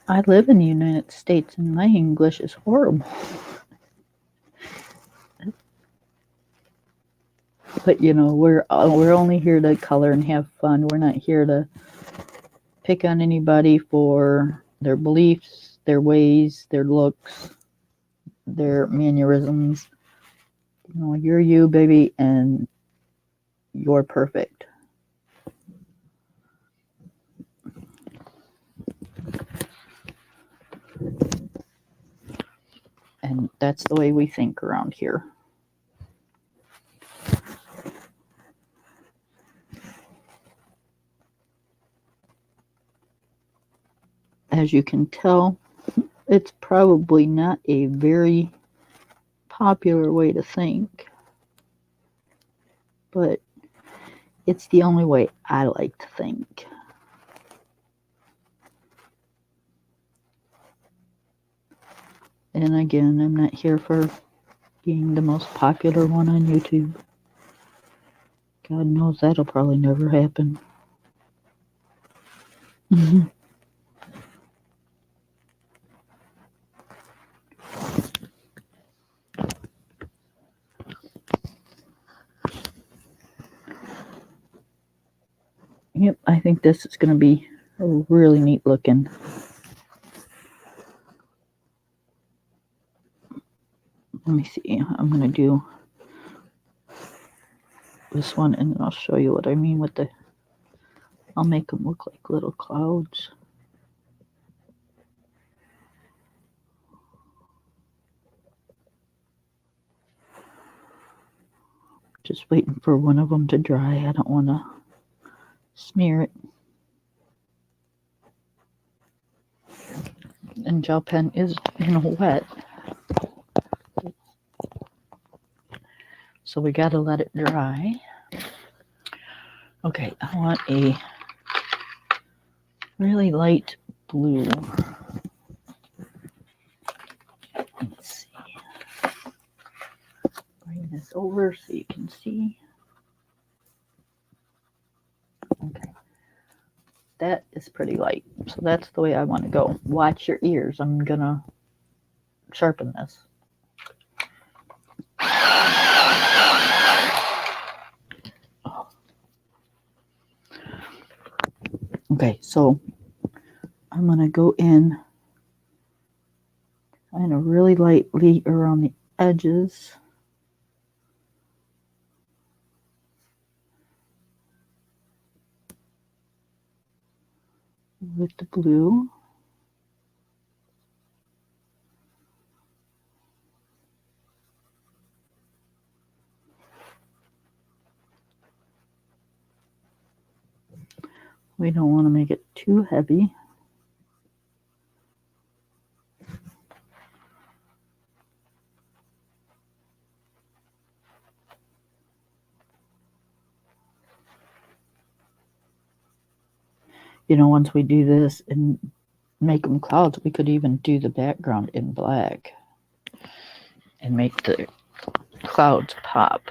I live in the United States and my English is horrible. But you know, we're only here to color and have fun. We're not here to pick on anybody for their beliefs, their ways, their looks, their mannerisms. You know, you're you, baby, and you're perfect. And that's the way we think around here. As you can tell, it's probably not a very popular way to think, but it's the only way I like to think. And again, I'm not here for being the most popular one on YouTube. God knows that'll probably never happen. Yep, I think this is going to be really neat looking. Let me see. I'm going to do this one and then I'll show you what I mean with the... I'll make them look like little clouds. Just waiting for one of them to dry. I don't want to smear it. And gel pen is, wet. So we got to let it dry. Okay, I want a really light blue. Let's see. Bring this over so you can see. Okay. That is pretty light. So that's the way I want to go. Watch your ears. I'm going to sharpen this. Okay, so I'm going to go in kind of really lightly around the edges. With the blue. We don't want to make it too heavy. You know, once we do this and make them clouds, we could even do the background in black and make the clouds pop.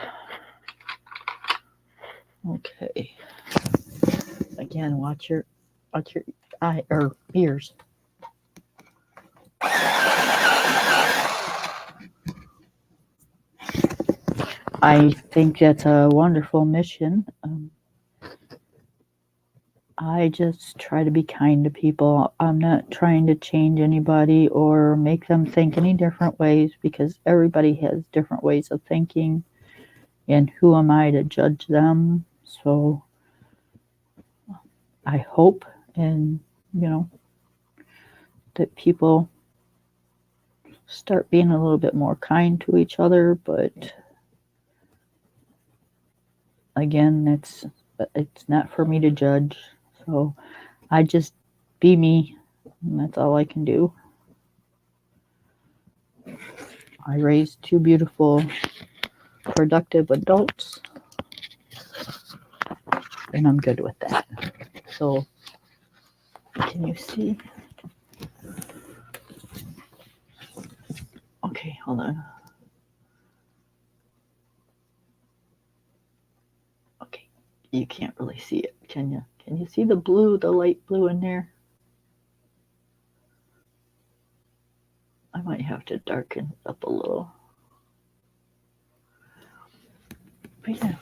Okay. Again, watch your eye or ears. I think that's a wonderful mission. I just try to be kind to people. I'm not trying to change anybody or make them think any different ways, because everybody has different ways of thinking, and who am I to judge them? So I hope, and that people start being a little bit more kind to each other. But again, it's not for me to judge. So I just be me, and that's all I can do. I raised two beautiful, productive adults, and I'm good with that. So, can you see? Okay, hold on. Okay, you can't really see it, can you? Can you see the blue, the light blue in there? I might have to darken it up a little. But yeah,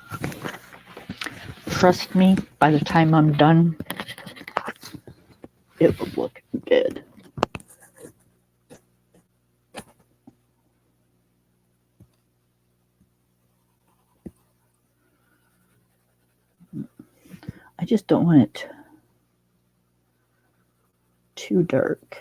trust me, by the time I'm done, it will look good. I just don't want it too dark.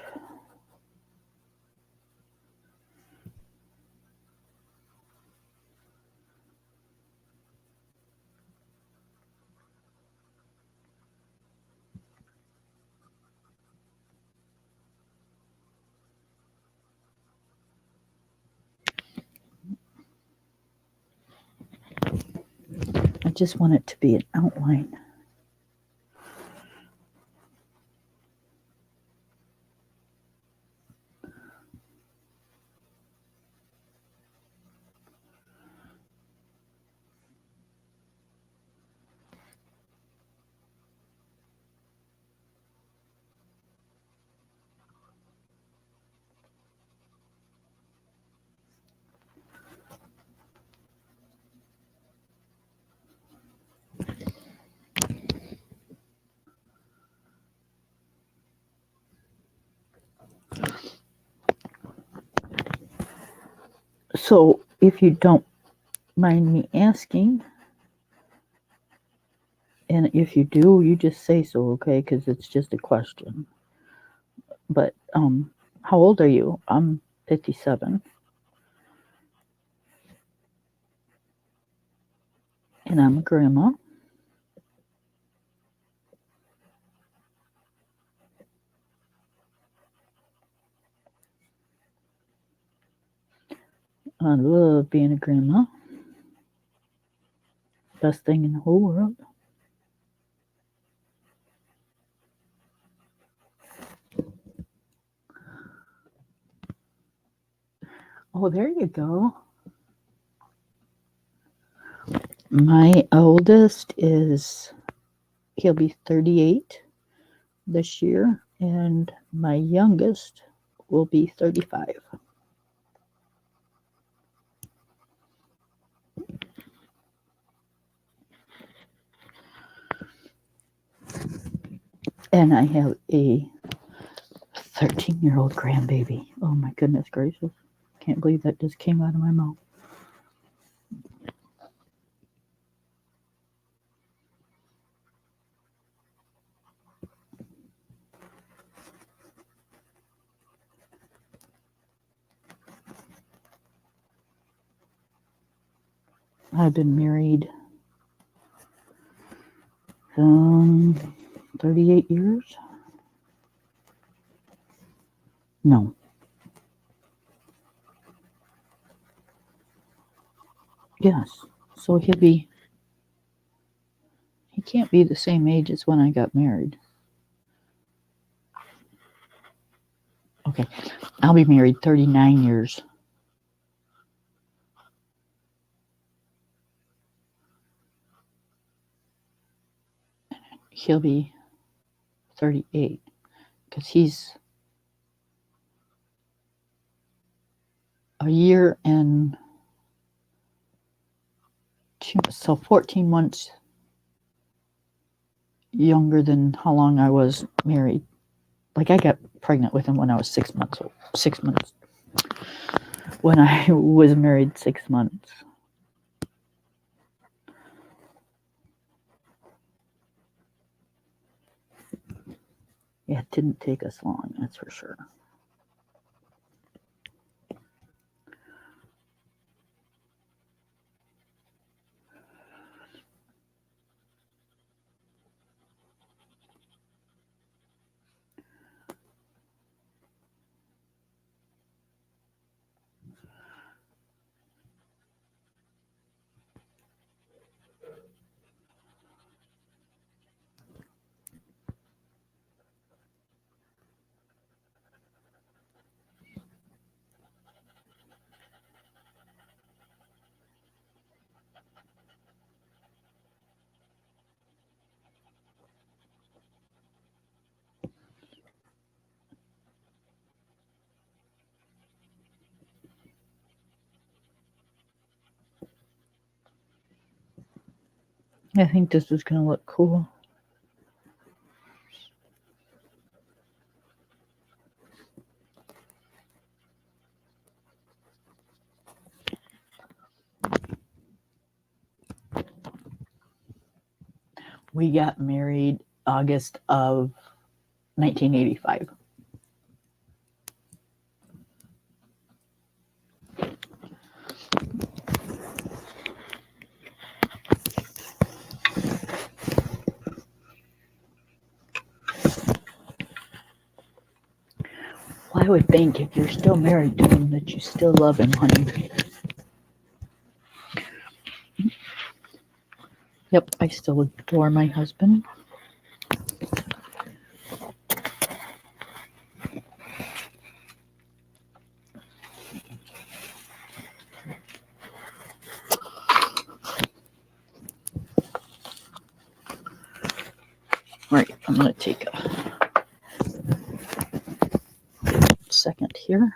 I just want it to be an outline. So, if you don't mind me asking, and if you do, you just say so, okay? Because it's just a question. But how old are you? I'm 57, and I'm a grandma. I love being a grandma. Best thing in the whole world. Oh, there you go. My oldest he'll be 38 this year, and my youngest will be 35. And I have a 13-year-old grandbaby. Oh my goodness gracious. Can't believe that just came out of my mouth. I've been married 38 years. No. Yes. So he can't be the same age as when I got married. Okay. I'll be married 39 years. He'll be 38 because he's a year and 14 months younger than how long I was married. Like I got pregnant with him when I was 6 months old. 6 months. When I was married 6 months. Yeah, it didn't take us long, that's for sure. I think this is going to look cool. We got married August of 1985. Well, I would think if you're still married to him that you still love him, honey. Yep, I still adore my husband. Right, I'm going to take a second here.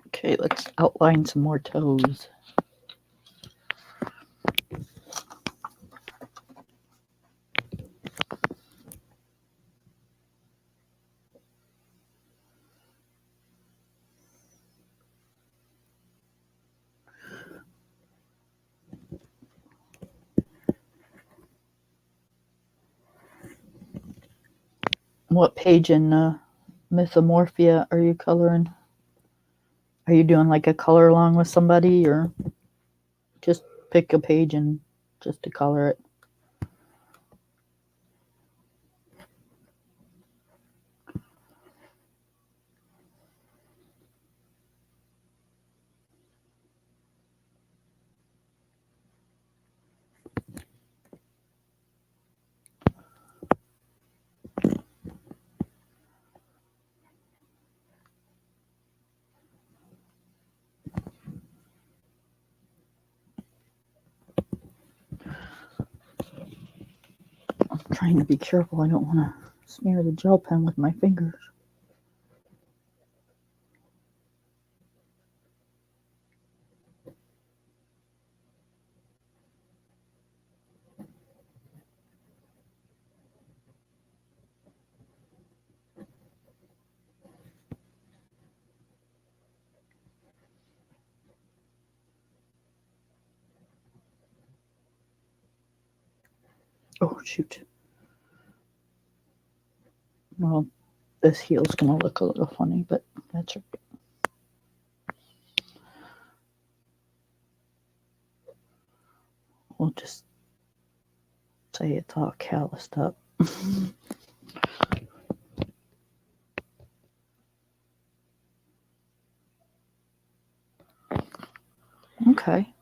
Okay, let's outline some more toes. What page in Mythomorphia are you coloring? Are you doing like a color along with somebody, or just pick a page and just to color it? trying to be careful. I don't want to smear the gel pen with my fingers. Oh, shoot. Well, this heel's going to look a little funny, but that's okay. We'll just say it's all calloused up. Okay.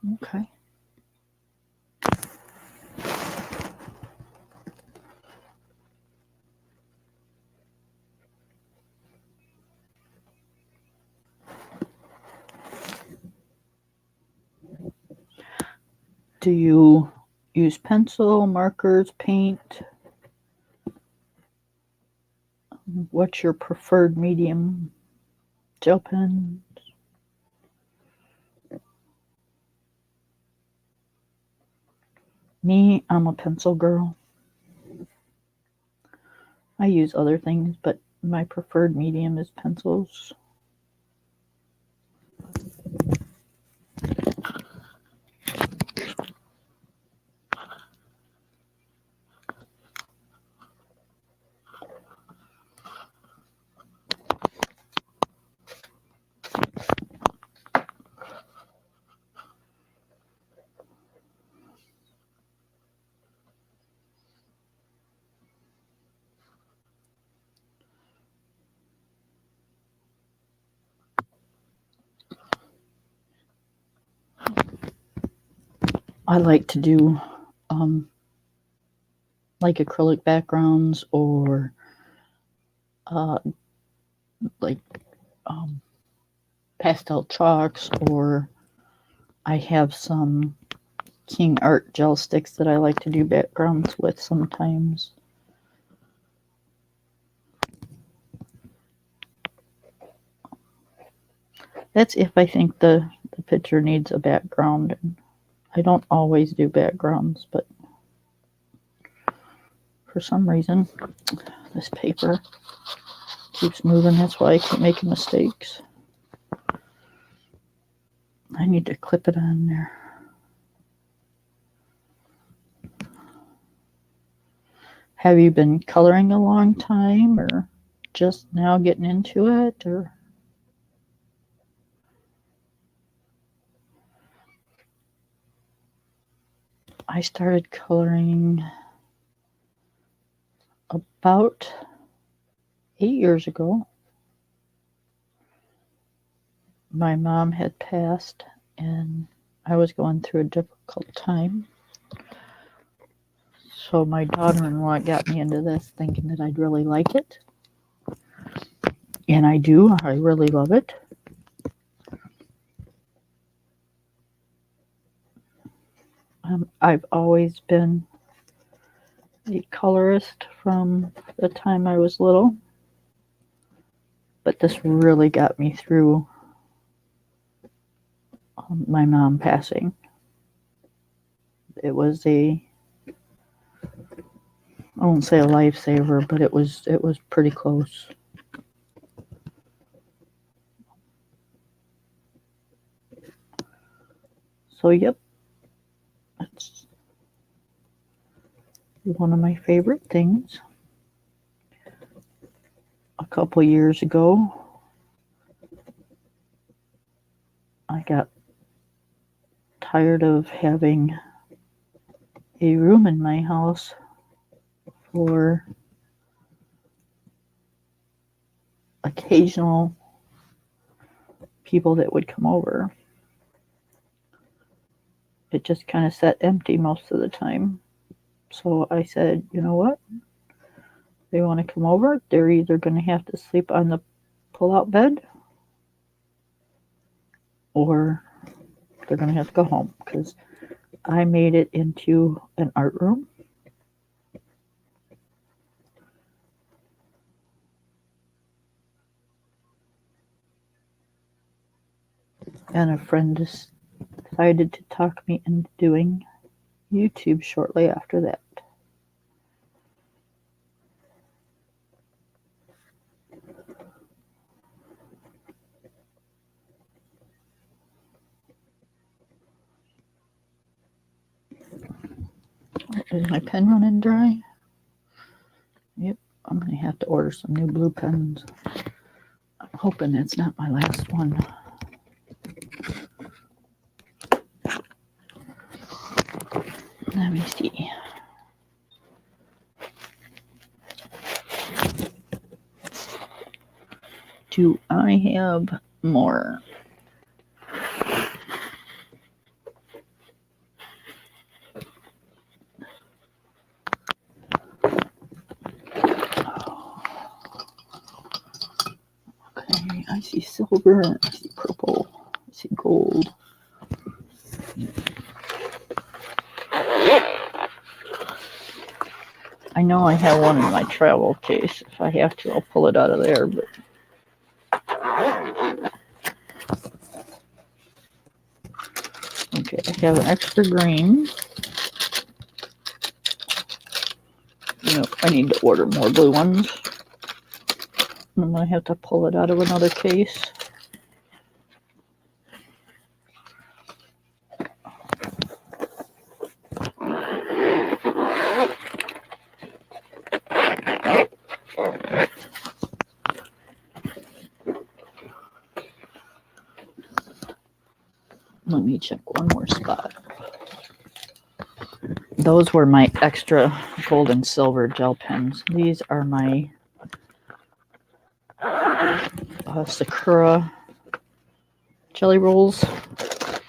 Do you use pencil, markers, paint? What's your preferred medium? Gel pens? Me, I'm a pencil girl. I use other things, but my preferred medium is pencils. I like to do like acrylic backgrounds or like pastel chalks, or I have some King Art gel sticks that I like to do backgrounds with sometimes. That's if I think the picture needs a background. I don't always do backgrounds, but for some reason this paper keeps moving. That's why I keep making mistakes. I need to clip it on there. Have you been coloring a long time, or just now getting into it, or? I started coloring about 8 years ago. My mom had passed and I was going through a difficult time. So my daughter-in-law got me into this thinking that I'd really like it. And I do. I really love it. I've always been a colorist from the time I was little. But this really got me through my mom passing. It was I won't say a lifesaver, but it was pretty close. So yep, that's one of my favorite things. A couple years ago, I got tired of having a room in my house for occasional people that would come over. It just kind of sat empty most of the time. So I said, you know what? They want to come over, they're either going to have to sleep on the pull-out bed or they're going to have to go home, because I made it into an art room. And a friend decided to talk me into doing YouTube shortly after that. Is my pen running dry? Yep, I'm going to have to order some new blue pens. I'm hoping that's not my last one. Let me see. Do I have more? Okay, I see silver, I see purple, I see gold. I know I have one in my travel case. If I have to, I'll pull it out of there. But okay, I have an extra green. I need to order more blue ones. I'm going to have to pull it out of another case. Let me check one more spot. Those were my extra gold and silver gel pens. These are my Sakura jelly rolls.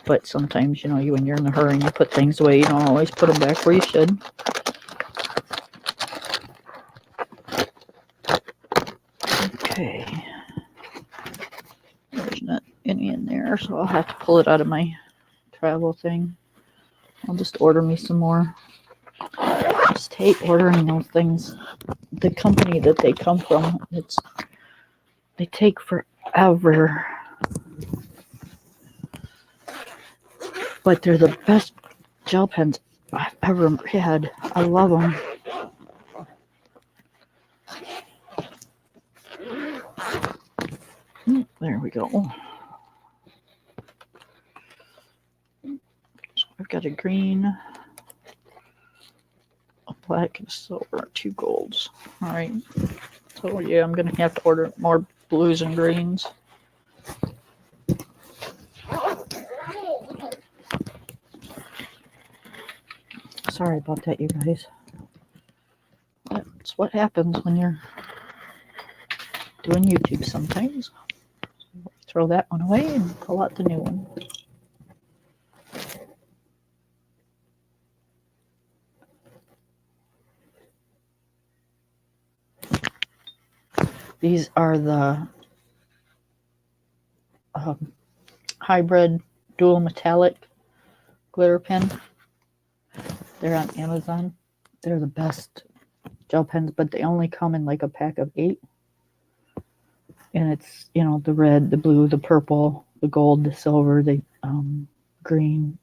But sometimes, when you're in a hurry and you put things away, you don't always put them back where you should. Okay. There's not any in there, so I'll have to pull it out of my travel thing. I'll just order me some more. I just hate ordering those things. The company that they come from, they take forever. But they're the best gel pens I've ever had. I love them. There we go. So I've got a green, a black, and a silver, 2 golds. All right. So yeah, I'm gonna have to order more blues and greens. Sorry about that, you guys. That's what happens when you're doing YouTube sometimes. Throw that one away and pull out the new one. These are the hybrid dual metallic glitter pen. They're on Amazon. They're the best gel pens, but they only come in like a pack of 8. And it's, the red, the blue, the purple, the gold, the silver, the green.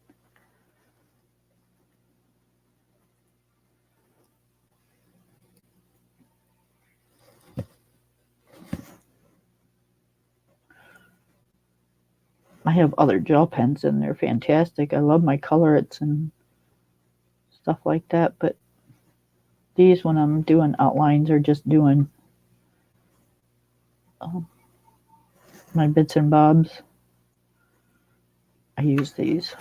I have other gel pens and they're fantastic. I love my colorets and stuff like that, but these, when I'm doing outlines or just doing my bits and bobs, I use these.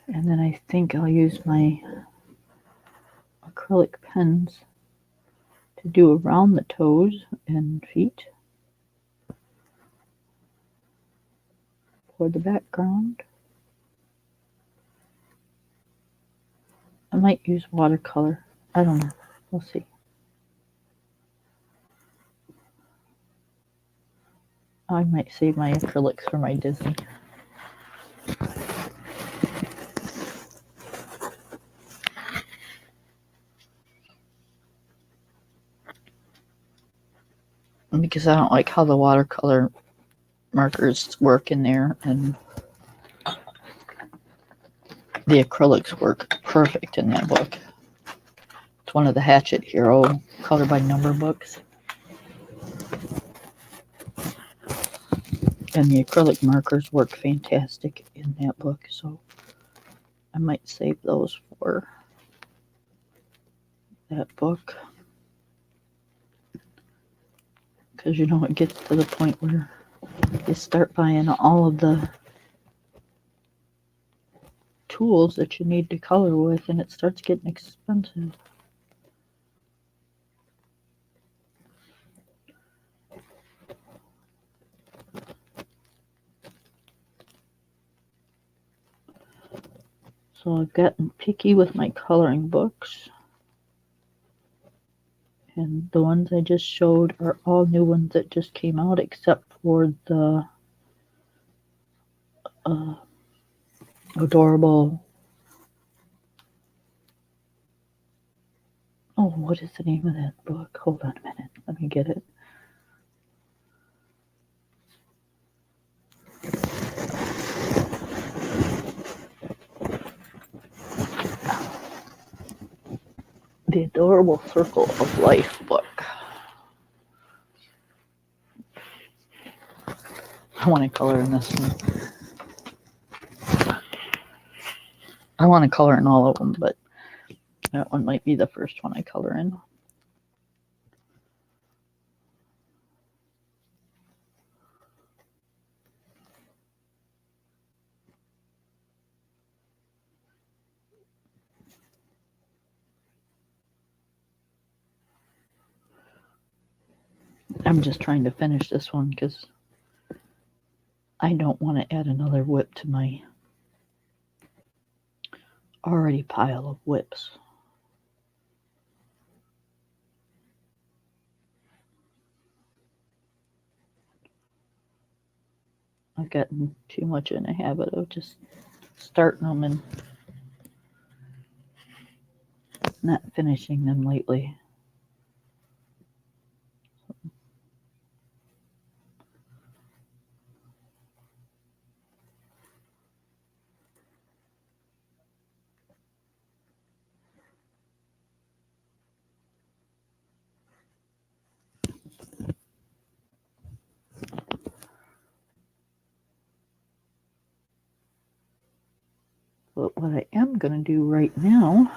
And then I think I'll use my acrylic pens to do around the toes and feet for the background. I might use watercolor. I don't know. We'll see. I might save my acrylics for my Disney. Because I don't like how the watercolor markers work in there, and the acrylics work perfect in that book. It's one of the Hatchet Hero color by number books. And the acrylic markers work fantastic in that book, so I might save those for that book. Because, you know, it gets to the point where you start buying all of the tools that you need to color with, and it starts getting expensive. So I've gotten picky with my coloring books. And the ones I just showed are all new ones that just came out, except for the adorable. Oh, what is the name of that book? Hold on a minute. Let me get it. The Adorable Circle of Life book. I want to color in this one. I want to color in all of them, but that one might be the first one I color in. I'm just trying to finish this one because I don't want to add another whip to my already pile of whips. I've gotten too much in a habit of just starting them and not finishing them lately. But what I am going to do right now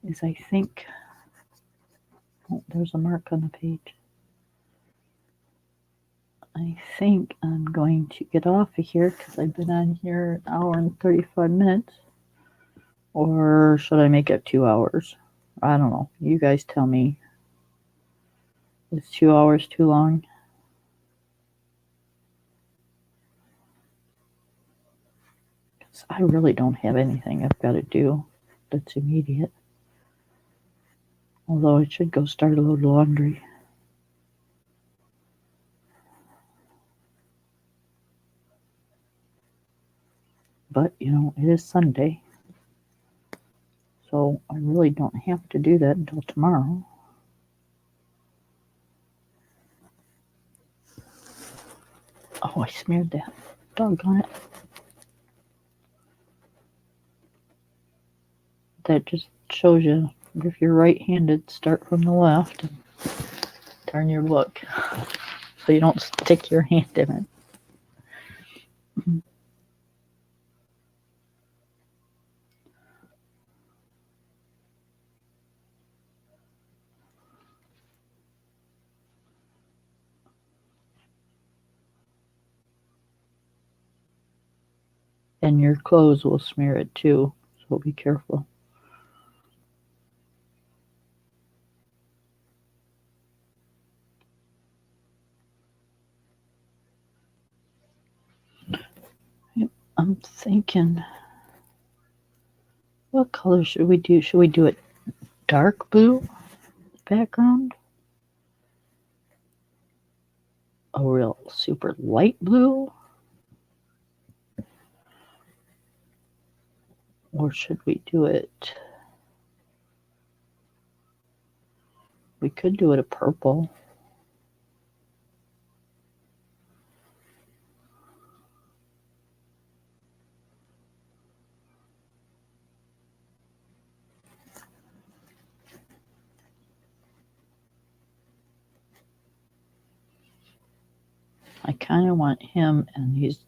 is I think, oh, there's a mark on the page. I think I'm going to get off of here because I've been on here an hour and 35 minutes. Or should I make it 2 hours? I don't know. You guys tell me. Is 2 hours too long? I really don't have anything I've got to do that's immediate. Although I should go start a load of laundry. But, you know, it is Sunday. So I really don't have to do that until tomorrow. Oh, I smeared that. Doggone it. That just shows you if you're right-handed, start from the left and turn your book so you don't stick your hand in it. And your clothes will smear it too, so be careful. I'm thinking, What color should we do? Should we do it dark blue background? A real super light blue? Or should we do it? We could do it a purple. I kind of want him and these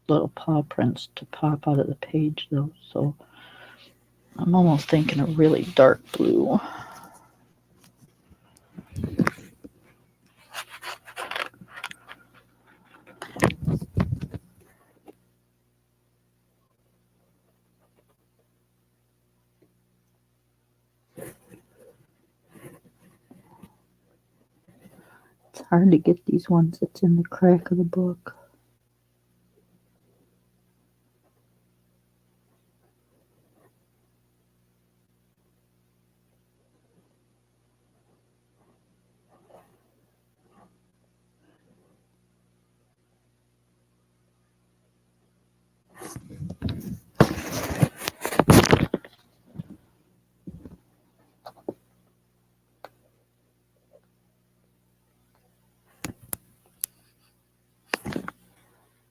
little paw prints to pop out of the page though, so I'm almost thinking a really dark blue. It's hard to get these ones that's in the crack of the book.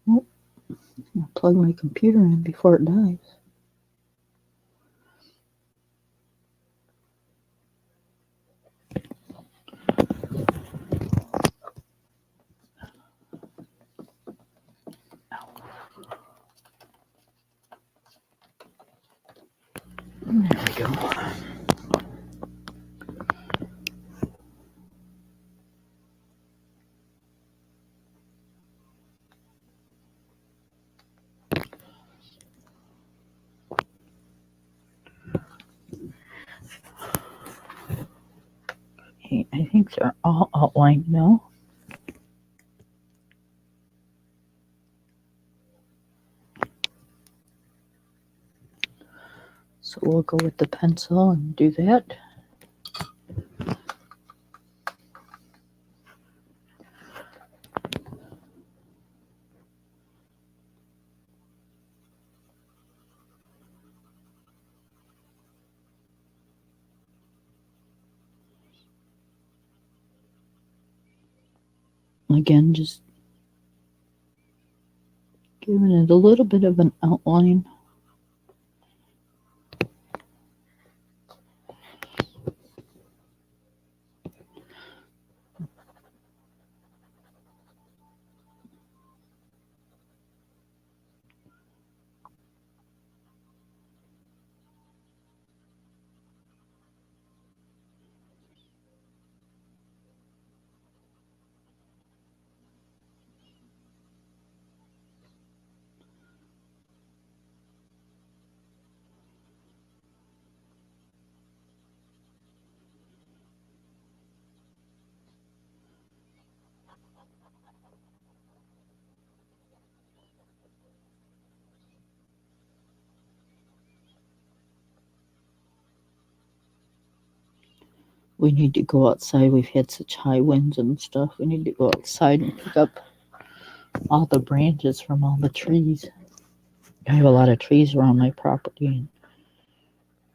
Oh, I'll plug my computer in before it dies. There we go. Okay, I think they're all outlined now. So we'll go with the pencil and do that. Again, just giving it a little bit of an outline. We need to go outside. We've had such high winds and stuff. We need to go outside and pick up all the branches from all the trees. I have a lot of trees around my property, and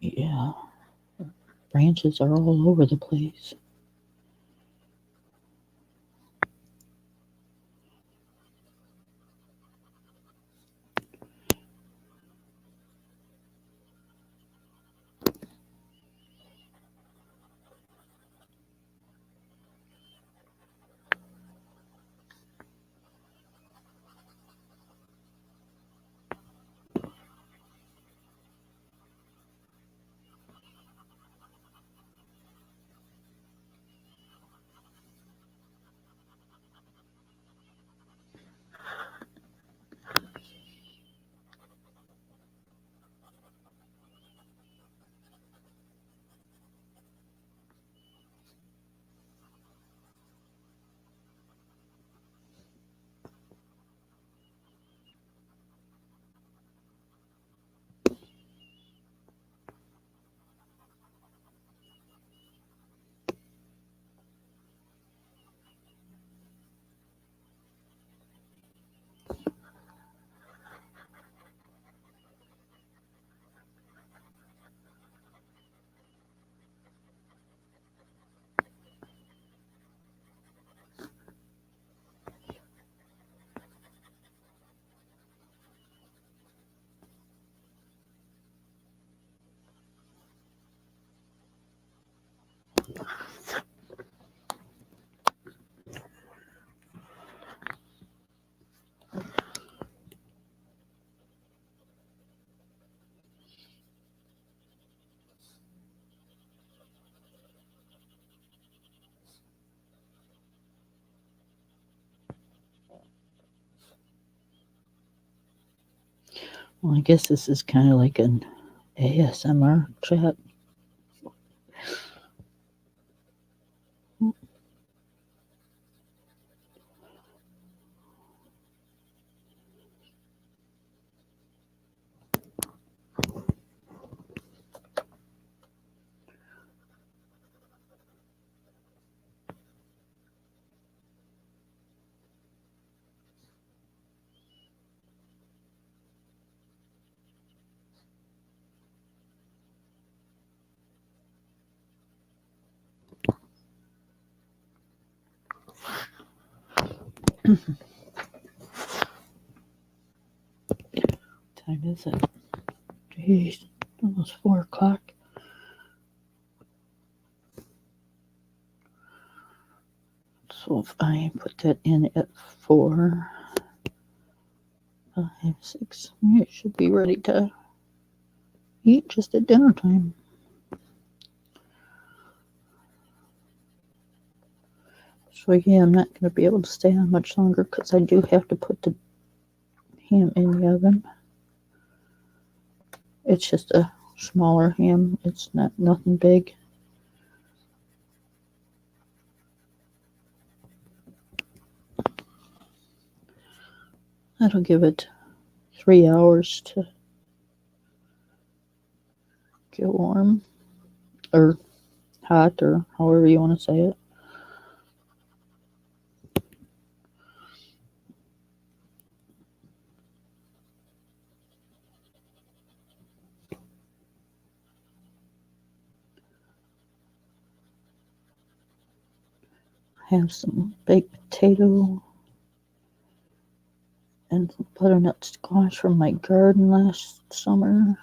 yeah, branches are all over the place. Well, I guess this is kind of like an ASMR chat. Time is it? Jeez, almost 4 o'clock. So if I put that in at 4, 5, 6, it should be ready to eat just at dinner time. So yeah, I'm not going to be able to stay on much longer because I do have to put the ham in the oven. It's just a smaller ham. It's nothing big. That'll give it 3 hours to get warm or hot or however you want to say it. I have some baked potato and some butternut squash from my garden last summer.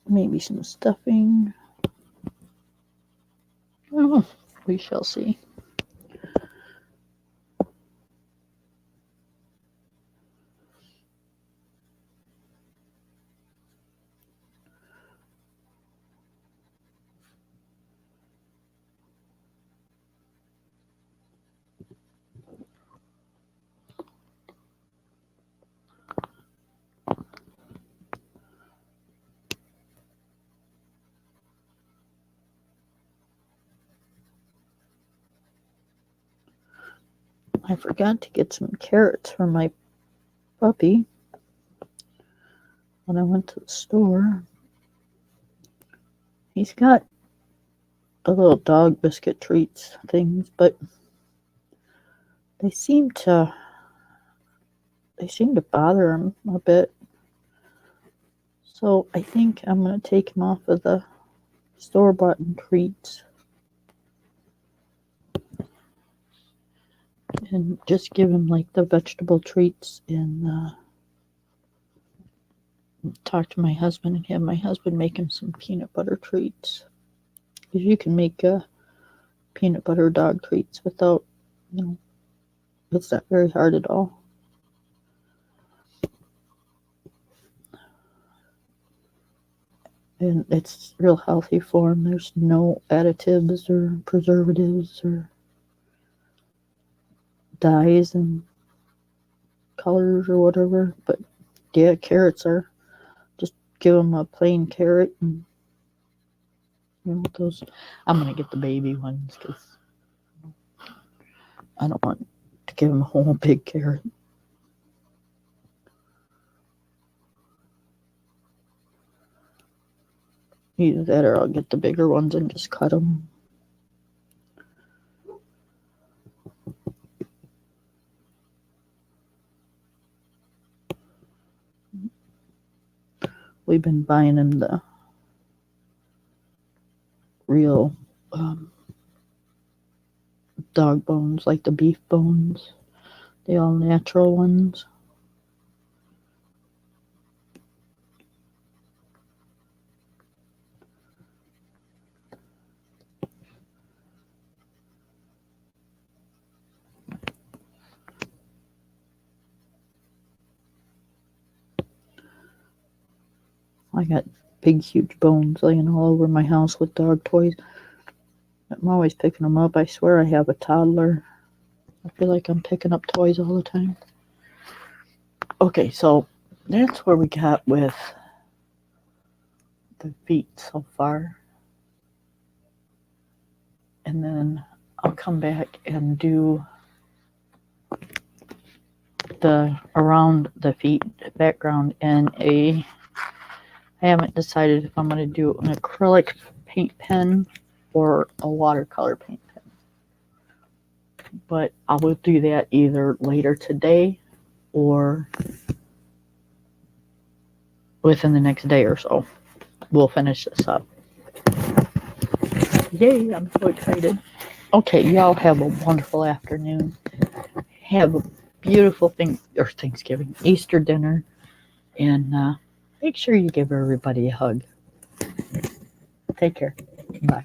Maybe some stuffing. Oh, we shall see. I forgot to get some carrots for my puppy when I went to the store. He's got the little dog biscuit treats things, but they seem to bother him a bit. So I think I'm going to take him off of the store-bought treats and just give him like the vegetable treats and talk to my husband and have my husband make him some peanut butter treats. Because you can make peanut butter dog treats without, it's not very hard at all. And it's real healthy for them. There's no additives or preservatives or dyes and colors or whatever. But yeah, carrots are, just give them a plain carrot and those. I'm gonna get the baby ones because I don't want to give them a whole big carrot. Either that or I'll get the bigger ones and just cut them. We've been buying them the real dog bones, like the beef bones, the all natural ones. I got big, huge bones laying all over my house with dog toys. I'm always picking them up. I swear I have a toddler. I feel like I'm picking up toys all the time. Okay, so that's where we got with the feet so far. And then I'll come back and do the around the feet background in I haven't decided if I'm going to do an acrylic paint pen or a watercolor paint pen. But I will do that either later today or within the next day or so. We'll finish this up. Yay, I'm so excited. Okay, y'all have a wonderful afternoon. Have a beautiful Thanksgiving, Easter dinner, and make sure you give everybody a hug. Take care. Bye.